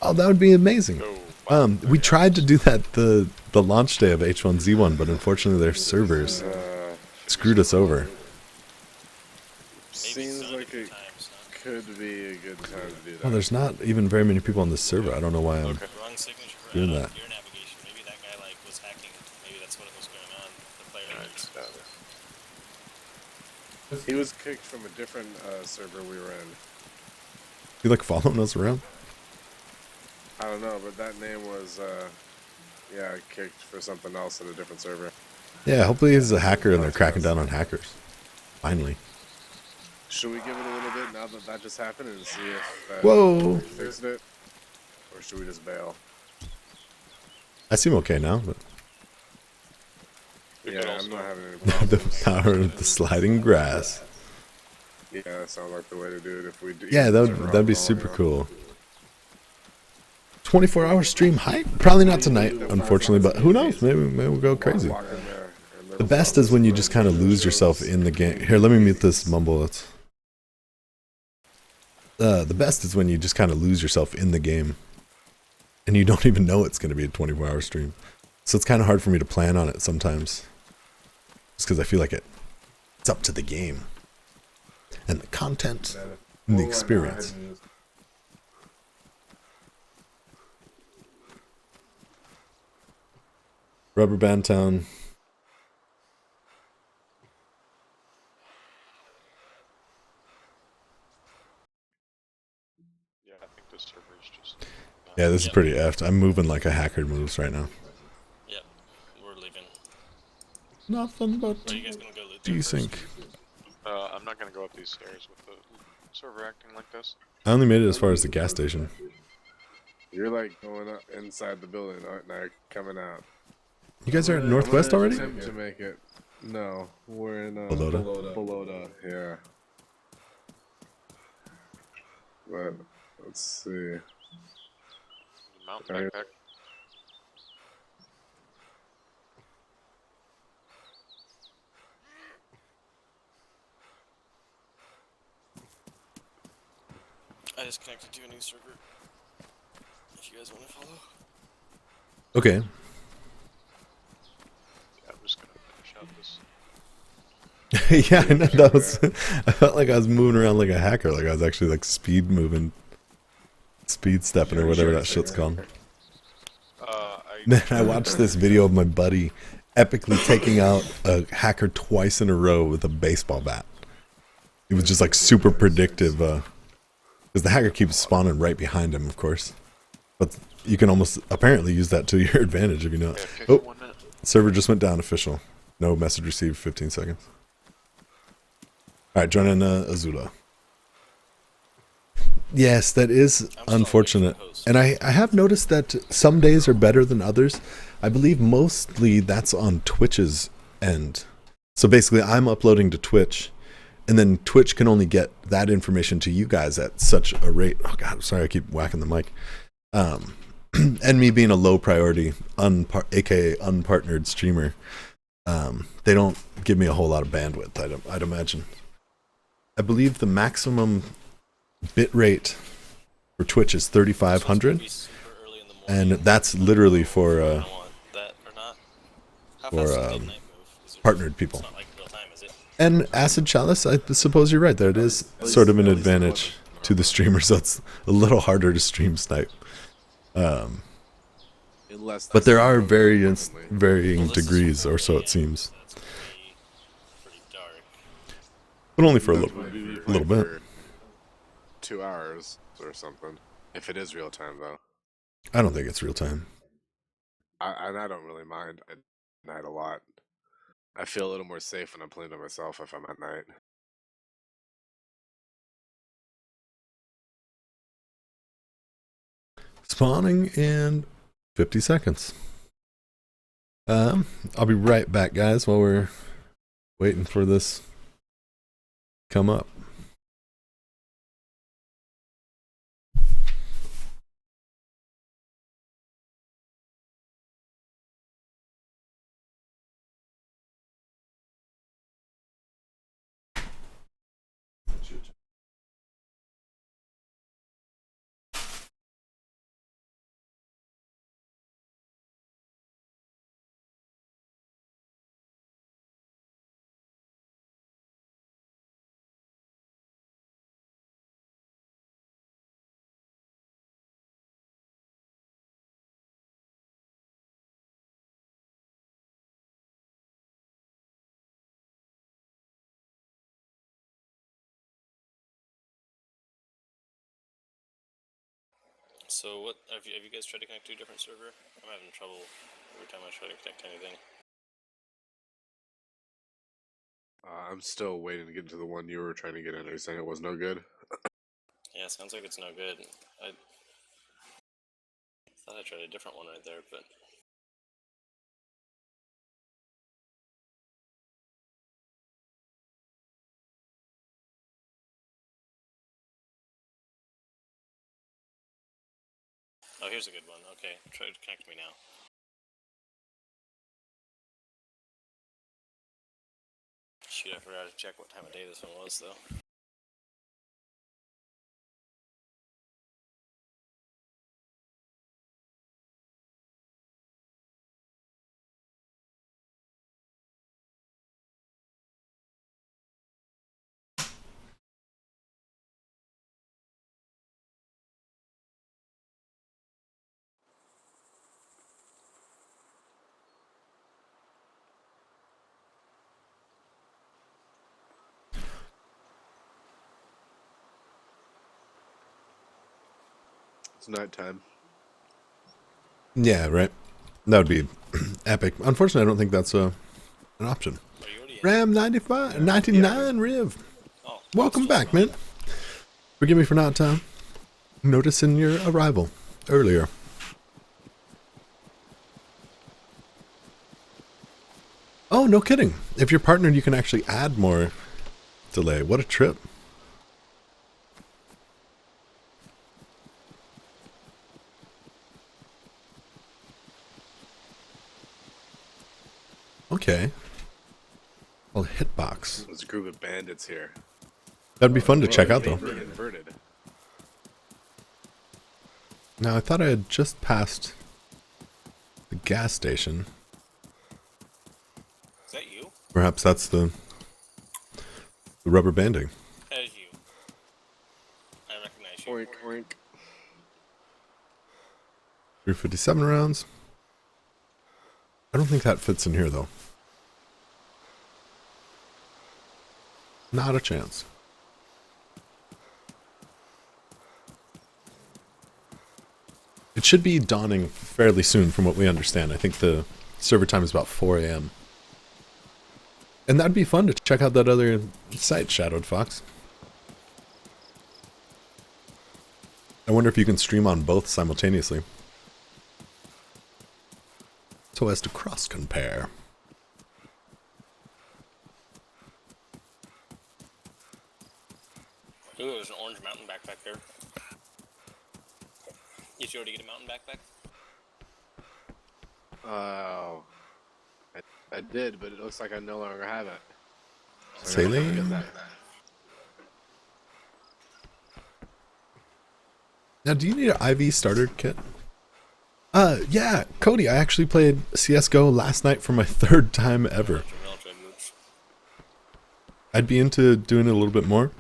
Oh, that would be amazing. Oh, We tried to do that the launch day of H1Z1, but unfortunately their servers screwed us over. Seems some like it different times, huh? could be a good time to do that. Well, there's not even very many people on this server. I don't know why I'm Wrong signature for doing that. your navigation. Maybe that guy like was hacking. Maybe that's what was going on. The player knows. He was kicked from a different server we were in. You like following us around. I don't know, but that name was, yeah, kicked for something else at a different server. Yeah, hopefully he's a hacker and they're cracking down on hackers. Finally. Should we give it a little bit now that that just happened and see if Whoa! fixed it? Or should we just bail? I seem okay now, but We could Yeah, also- I'm not having any problems. the power of the sliding grass. Yeah, that sounds like the way to do it if we do. Yeah, that'd be super cool. 24-hour stream hype? Probably not tonight, unfortunately, but who knows? Maybe we'll go crazy. The best is when you just kind of lose yourself in the game. Here, let me mute this mumble. The best is when you just kind of lose yourself in the game, and you don't even know it's going to be a 24-hour stream. So it's kind of hard for me to plan on it sometimes, just because I feel like it's up to the game and the content and the experience. Rubber Band Town. Yeah, I think this server is just. Yeah, this is pretty effed. I'm moving like a hacker moves right now. Yep, we're leaving. Nothing but Are you guys gonna go loot there first? desync. I'm not gonna go up these stairs with the server acting like this. I only made it as far as the gas station. You're like going up inside the building, aren't you? Coming out. You guys are at Northwest I'm gonna already? attempt to make it. No, we're in Balota? Balota, yeah. But let's see. Mountain Okay. backpack. I just connected to a new server. If you guys want to follow. Okay. Yeah, I'm just gonna finish out this. Yeah, I know, that was. I felt like I was moving around like a hacker, like I was actually like speed moving, speed stepping, or whatever that shit's called. Then I watched this video of my buddy epically taking out a hacker twice in a row with a baseball bat. It was just like super predictive, because the hacker keeps spawning right behind him, of course. But you can almost apparently use that to your advantage if you know it. Yeah, Oh, 1 minute. server just went down official. No message received, 15 seconds. Alright, join in Azula. Yes, that is unfortunate. And I have noticed that some days are better than others. I believe mostly that's on Twitch's end. So basically I'm uploading to Twitch, and then Twitch can only get that information to you guys at such a rate. Oh god, I'm sorry, I keep whacking the mic. And me being a low priority, aka unpartnered streamer, they don't give me a whole lot of bandwidth, I'd imagine. I believe the maximum bit rate for Twitch is 3,500, and that's literally for partnered people. And Acid Chalice, I suppose you're right. There it is, sort of an advantage to the streamer, so it's a little harder to stream snipe. But there are varying degrees, or so it seems. But only for a little bit. 2 hours or something. If it is real time, though. I don't think it's real time. I don't really mind at night a lot. I feel a little more safe when I'm playing to myself if I'm at night. Spawning in 50 seconds. I'll be right back, guys, while we're waiting for this to come up. So what have you guys tried to connect to a different server? I'm having trouble every time I try to connect to anything. I'm still waiting to get into the one you were trying to get in. Are you saying it was no good? Yeah, sounds like it's no good. I thought I tried a different one right there, but oh, here's a good one. Okay, try to connect me now. Shoot, I forgot to check what time of day this one was, though. It's nighttime. Yeah, right. That would be epic. Unfortunately, I don't think that's an option. Ram 95, 99 Riv. Oh, Welcome back, man. Forgive me for not noticing your arrival earlier. Oh, no kidding. If you're partnered, you can actually add more delay. What a trip. Okay. Well, hitbox. There's a group of bandits here. That'd be fun to check out, though. Inverted. Now, I thought I had just passed the gas station. Is that you? Perhaps that's the rubber banding. That is you. I recognize you. Oink, oink. 357 rounds. I don't think that fits in here, though. Not a chance. It should be dawning fairly soon from what we understand. I think the server time is about 4 a.m. And that'd be fun to check out that other site, Shadowed Fox. I wonder if you can stream on both simultaneously. So as to cross-compare. Ooh, there's an orange mountain backpack there. Did you already get a mountain backpack? Oh. I did, but it looks like I no longer have it. So Saline? Now, do you need an IV starter kit? Yeah, Cody, I actually played CSGO last night for my 3rd time ever. I'd be into doing it a little bit more.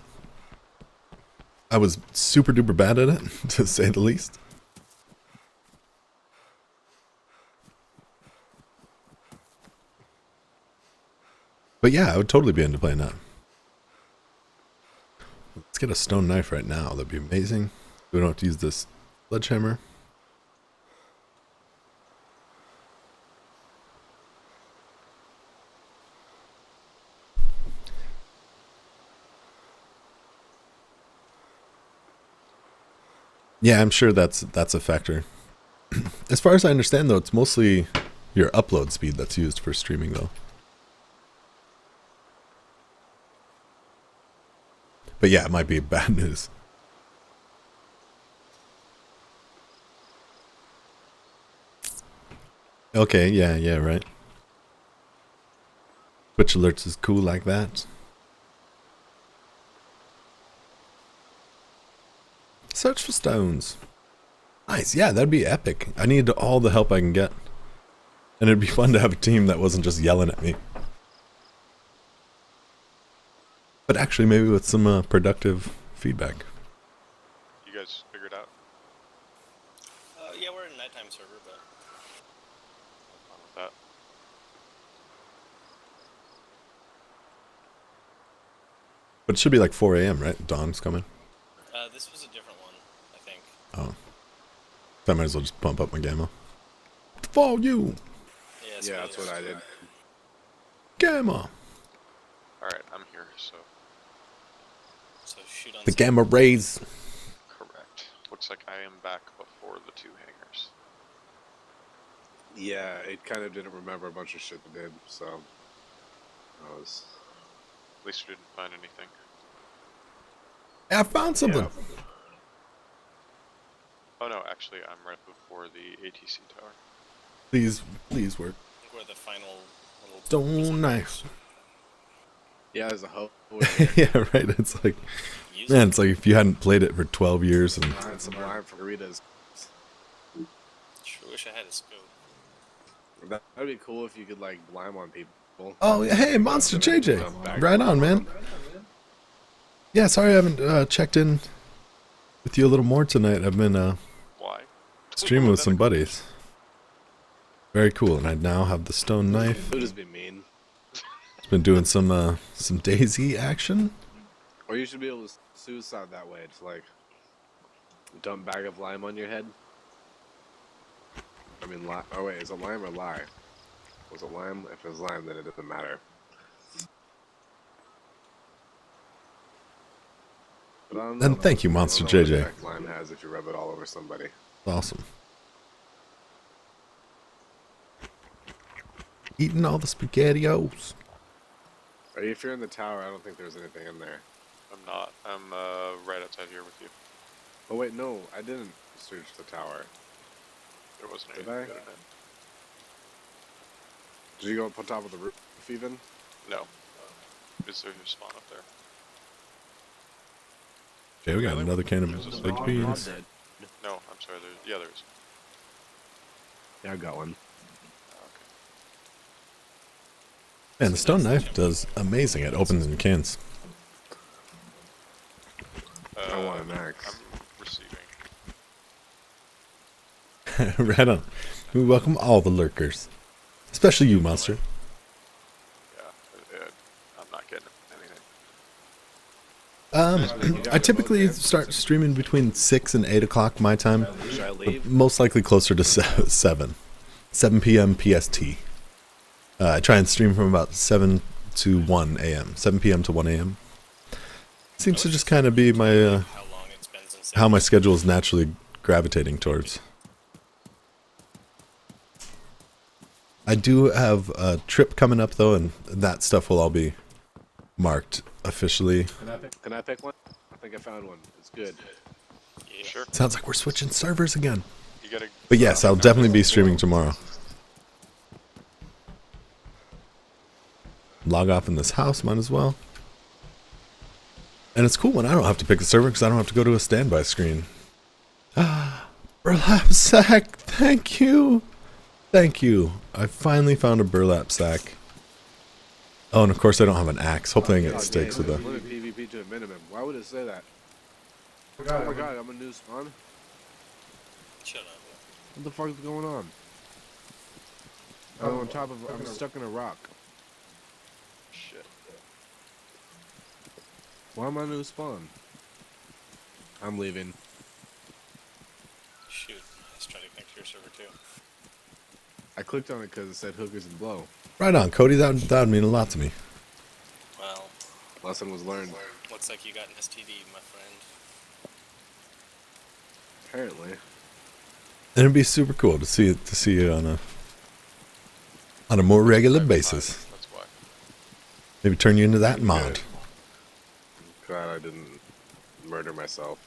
I was super duper bad at it, to say the least. But yeah, I would totally be into playing that. Let's get a stone knife right now. That'd be amazing. We don't have to use this sledgehammer. Yeah, I'm sure that's a factor. As far as I understand, though, it's mostly your upload speed that's used for streaming, though. But yeah, it might be bad news. Okay, yeah, right. Twitch alerts is cool like that. Search for stones. Nice, yeah, that'd be epic. I need all the help I can get. And it'd be fun to have a team that wasn't just yelling at me. But actually, maybe with some productive feedback. You guys figured out? Yeah, we're in nighttime server, but I'm fine with that. But it should be like 4 a.m., right? Dawn's coming. this was a different one, I think. Oh. So I might as well just pump up my gamma. For you! Yeah, that's what I did. Gamma! Alright, I'm here, so So shoot on The sight. gamma rays! correct. Looks like I am back before the 2 hangers. Yeah, it kind of didn't remember a bunch of shit it did, so I was. At least we didn't find anything. I found something! Yeah. Oh no, actually I'm right before the ATC tower. Please work. I think we're the final little Stone knife. Yeah, there's a hope. Yeah, right. It's like, use man, it. it's like if you hadn't played it for 12 years and Find some lime for Rita's. Sure wish I had a scope. That'd be cool if you could like lime on people. oh, hey, Monster JJ, right on, man. Yeah, sorry I haven't checked in with you a little more tonight. I've been Why? streaming with some buddies. Very cool, and I now have the stone knife. It'll just be mean. It's been doing some DayZ action. Or you should be able to suicide that way. It's like dump bag of lime on your head. I mean, oh wait, is it lime or lie? Was it lime? If it was lime, then it doesn't matter. But I don't know. And thank you, I Monster don't know what JJ. effect lime has if you rub it all over somebody. Awesome. Eating all the SpaghettiOs. If you're in the tower, I don't think there's anything in there. I'm not. I'm right outside here with you. Oh wait, no, I didn't search the tower. There wasn't Did anything I? good in it. Did you go up on top of the roof even? No. Is there a spawn up there? Okay, we got Really? another can of There's a baked spawn. beans. No, I'm sorry. Yeah, there is. Yeah, I got one. Man, the stone knife does amazing at opening cans. Okay. I want an axe. I'm receiving. Right on. We welcome all the lurkers, especially you, monster. Yeah, I'm not getting anything. I typically start streaming between 6 and 8 o'clock my time. Should I But leave? most likely closer to 7 p.m. PST. I try and stream from about 7 to 1 a.m. 7 p.m. to 1 a.m. Seems to just kind of be my How long it's been since how my schedule is naturally gravitating towards. I do have a trip coming up though, and that stuff will all be marked officially. Can I pick one? I think I found one. It's good. Yeah. Sure. Sounds like we're switching servers again. You gotta. But yes, I'll definitely be streaming tomorrow. Log off in this house, might as well. And it's cool when I don't have to pick a server because I don't have to go to a standby screen. Ah, burlap sack, thank you. Thank you. I finally found a burlap sack. Oh, and of course I don't have an axe. Hopefully I can get sticks with a... Limit PvP to a minimum. Why would it say that? Oh Oh my god, I'm a new spawn. Shut up. What the fuck is going on? I'm on top of. I'm stuck in a rock. Shit. Why am I new spawn? I'm leaving. Shoot. I was trying to connect to your server too. I clicked on it because it said hookers and blow. Right on, Cody. That would mean a lot to me. Well, Lesson was learned. looks like you got an STD, my friend. Apparently. And it'd be super cool to see you on a more regular basis. That's why. Maybe turn you into that mod. Glad I didn't murder myself.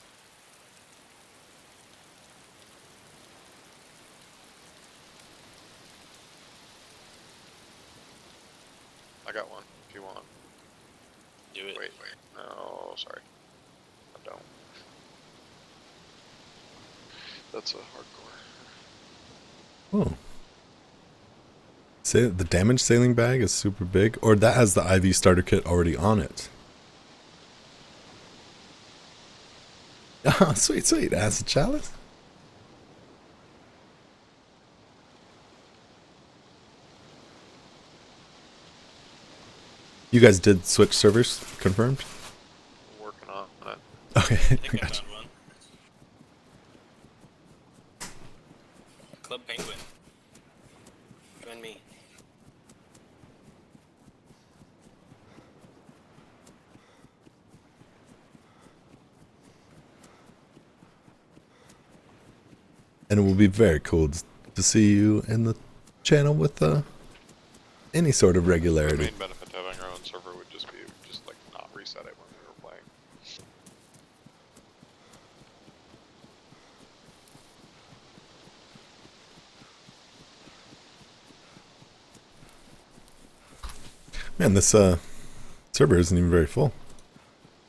I got one. If you want. Do it. Wait. No, sorry. I don't. That's a hardcore. Oh. Say the damage sailing bag is super big, or that has the IV starter kit already on it. Ah, sweet, sweet. Acid chalice. You guys did switch servers, confirmed? Working on it. Okay, I think I gotcha. found one. Club Penguin. Join me. And it will be very cool to see you in the channel with any sort of The regularity. main benefit to having our own server would just be like not reset it when we were playing. Man, this server isn't even very full.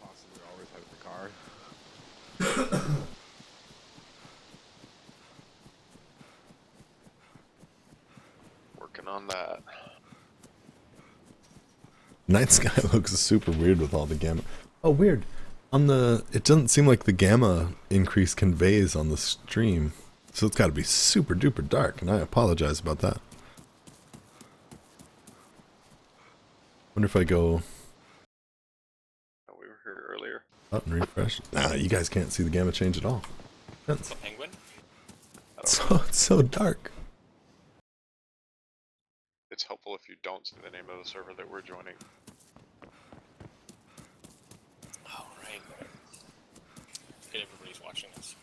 Possibly always have the car. Working on that. Night sky looks super weird with all the gamma. Oh, weird. It doesn't seem like the gamma increase conveys on the stream. So it's got to be super duper dark, and I apologize about that. Wonder if I go Oh, we were here earlier. up and refresh. Nah, you guys can't see the gamma change at all. Sense. Club Penguin? I don't know. It's so dark. It's helpful if you don't see the name of the server that we're joining. Oh, right. Good, everybody's watching us.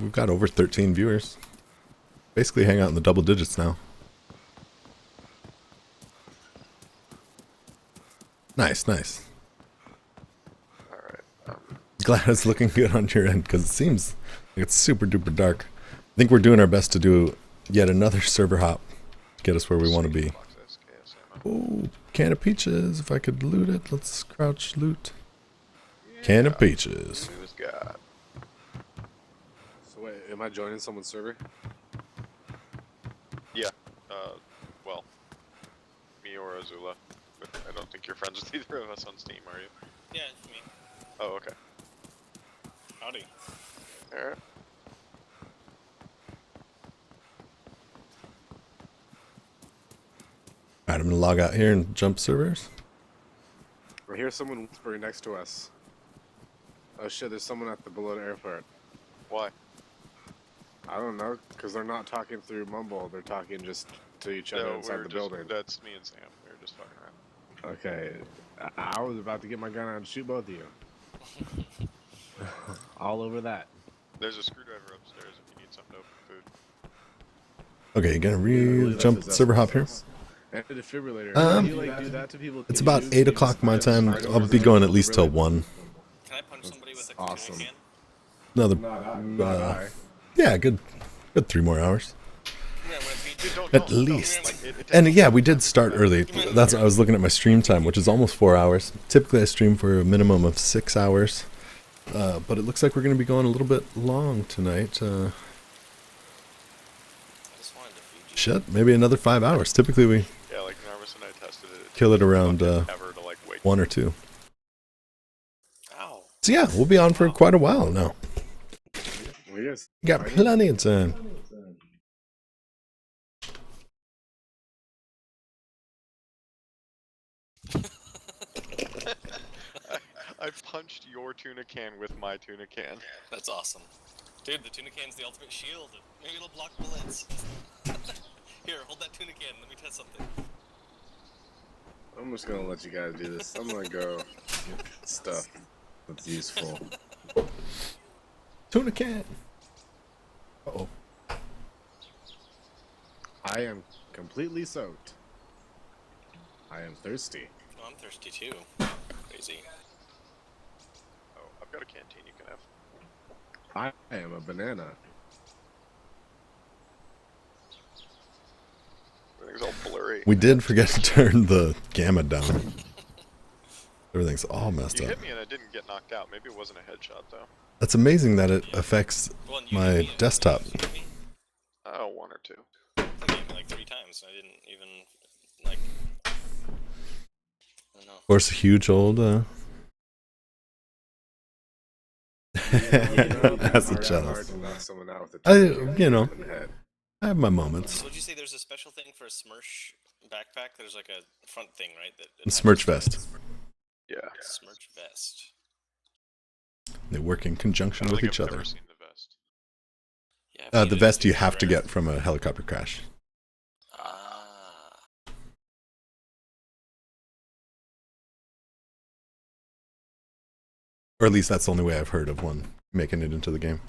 We've got over 13 viewers. Basically hang out in the double digits now. Nice, nice. Alright. Glad it's looking good on your end, because it seems like it's super duper dark. I think we're doing our best to do yet another server hop to get us where we want to be. Box SKS Oh, can of peaches. If I could loot it, let's crouch loot. Can of peaches. Who's got? So wait, am I joining someone's server? Yeah. Well, me or Azula. But I don't think you're friends with either of us on Steam, are you? Yeah, it's me. Oh, okay. Howdy. Alright. Alright, I'm gonna log out here and jump servers. I hear someone whispering next to us. Oh shit, there's someone at the below the airport. Why? I don't know, because they're not talking through Mumble, they're talking just to each other No, inside the building. That's me and Sam. We were just fucking around. Okay, I was about to get my gun out and shoot both of you. All over that. There's a screwdriver upstairs if you need something to open food. Okay, you gonna Really, jump that's server hop here? And the defibrillator. Um, Can you like do that to people? It's Can you about use- 8 use o'clock my time. slide I'll over be the going at least till defibrillator? 1. Can I punch somebody with a Awesome. tuna can? Another, Not I. yeah, good 3 more hours. Yeah, I'm gonna feed you. Dude, At don't, least. Like, it takes And yeah, we did start early. That's I was looking at my stream time, which is almost 4 hours. Typically, I stream for a minimum of 6 hours. But it looks like we're going to be going a little bit long tonight. I just wanted to feed you. Shit, maybe another 5 hours. Typically, we Yeah, like Narvis and I tested it. kill it around Ever to like wake 1 or 2. Ow. So yeah, we'll be on for quite a while now. Well, yes. Got plenty of time. I punched your tuna can with my tuna can. That's awesome. Dude, the tuna can's the ultimate shield. Maybe it'll block bullets. Here, hold that tuna can. Let me test something. I'm just gonna let you guys do this. I'm gonna go get stuff that's useful. Tuna can. Uh-oh. I am completely soaked. I am thirsty. Oh, I'm thirsty too. Crazy. Oh, I've got a canteen you can have. I am a banana. Everything's all blurry. We did forget to turn the gamma down. Everything's all messed You up. hit me and I didn't get knocked out. Maybe it wasn't a headshot though. That's amazing that it affects Well, and you my hit me, desktop. you hit me? Oh, 1 or 2. I think you hit me like 3 times. I didn't even like. I don't know. Of course, a huge old that's a Hard jealous. to knock someone out with a I, tuna you know, in the head. I have my moments. So would you say there's a special thing for a Smirch backpack? There's like a front thing, right? That Smirch vest. Yeah. Smirch vest. They work in I conjunction don't with think each I've other. ever seen the vest. Yeah, I've The needed vest to you do have to forever. get from a helicopter crash. Ah. Or at least that's the only way I've heard of one making it into the game.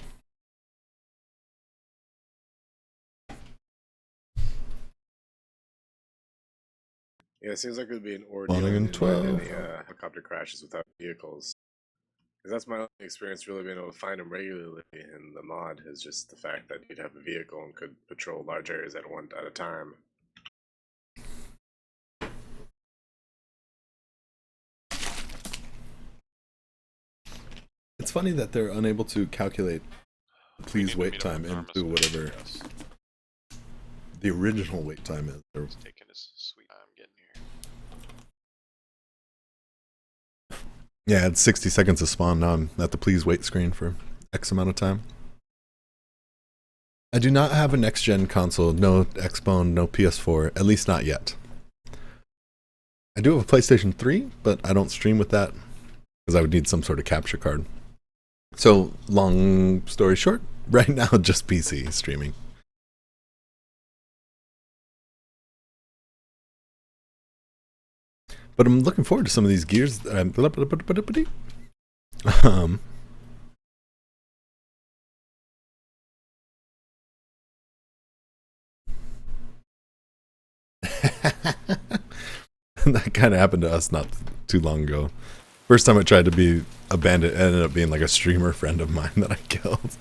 Yeah, it seems like it would be an ordeal Morning and to 12. find any helicopter crashes without vehicles. Because that's my only experience really being able to find them regularly in the mod, is just the fact that you'd have a vehicle and could patrol large areas at a time. It's funny that they're unable to calculate We please need to wait meet up time with Narmis into and whatever discuss. the original wait time is. Or- He's taking his sweet time getting here. Yeah, it's 60 seconds to spawn. Now I'm at the please wait screen for X amount of time. I do not have a next gen console, no Xbone, no PS4, at least not yet. I do have a PlayStation 3, but I don't stream with that because I would need some sort of capture card. So, long story short, right now just PC streaming. But I'm looking forward to some of these gears. Um, that kind of happened to us not too long ago. First time I tried to be a bandit, it ended up being like a streamer friend of mine that I killed.